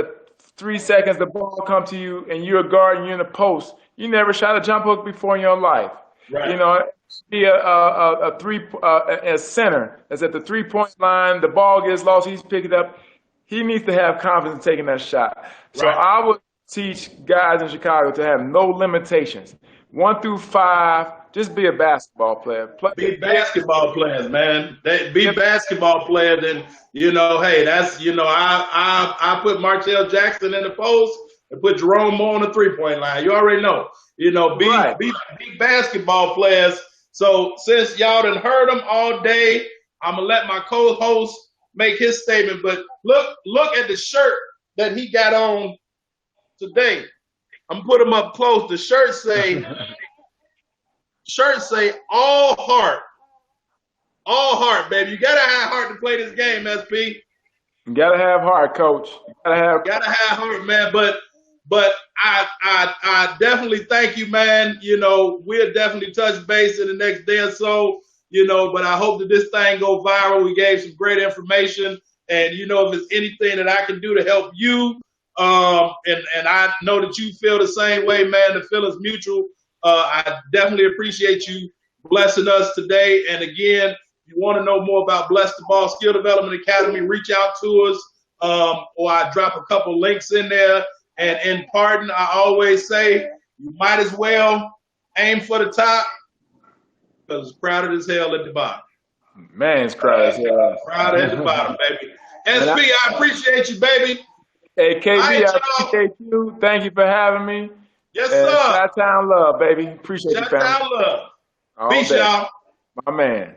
[SPEAKER 2] 3 seconds the ball come to you and you're a guard and you're in the post. You never shot a jump hook before in your life.
[SPEAKER 1] Right.
[SPEAKER 2] You know, be a center that's at the 3-point line. The ball gets lost. He's picked it up. He needs to have confidence in taking that shot. So
[SPEAKER 1] Right.
[SPEAKER 2] I would teach guys in Chicago to have no limitations. 1 through 5, just be a basketball player.
[SPEAKER 1] Be basketball players, man. Be basketball players, and you know, hey, that's I put Martell Jackson in the post and put Jerome Moore on the 3-point line. You already know. You know, be basketball players. So since y'all done heard them all day, I'm gonna let my co-host make his statement. But look at the shirt that he got on today. I'm gonna put him up close. The shirt say all heart, baby. You gotta have heart to play this game, SP.
[SPEAKER 2] You gotta have heart, coach. You
[SPEAKER 1] gotta have heart, man. But I definitely thank you, man. You know, we'll definitely touch base in the next day or so. You know, but I hope that this thing go viral. We gave some great information, and you know, if there's anything that I can do to help you, and I know that you feel the same way, man. The feeling's mutual. I definitely appreciate you blessing us today. And again, if you want to know more about Bless the Ball Skill Development Academy, reach out to us, or I drop a couple links in there. And in pardon, I always say you might as well aim for the top because it's crowded as hell at the bottom.
[SPEAKER 2] Man, it's crowded as hell.
[SPEAKER 1] Crowded at the bottom, I appreciate you, baby.
[SPEAKER 2] Hey, KB, I appreciate you. Thank you for having me.
[SPEAKER 1] Yes, sir.
[SPEAKER 2] Chi-Town love, baby. Appreciate you, family.
[SPEAKER 1] Chi-Town love. Peace, y'all.
[SPEAKER 2] My man.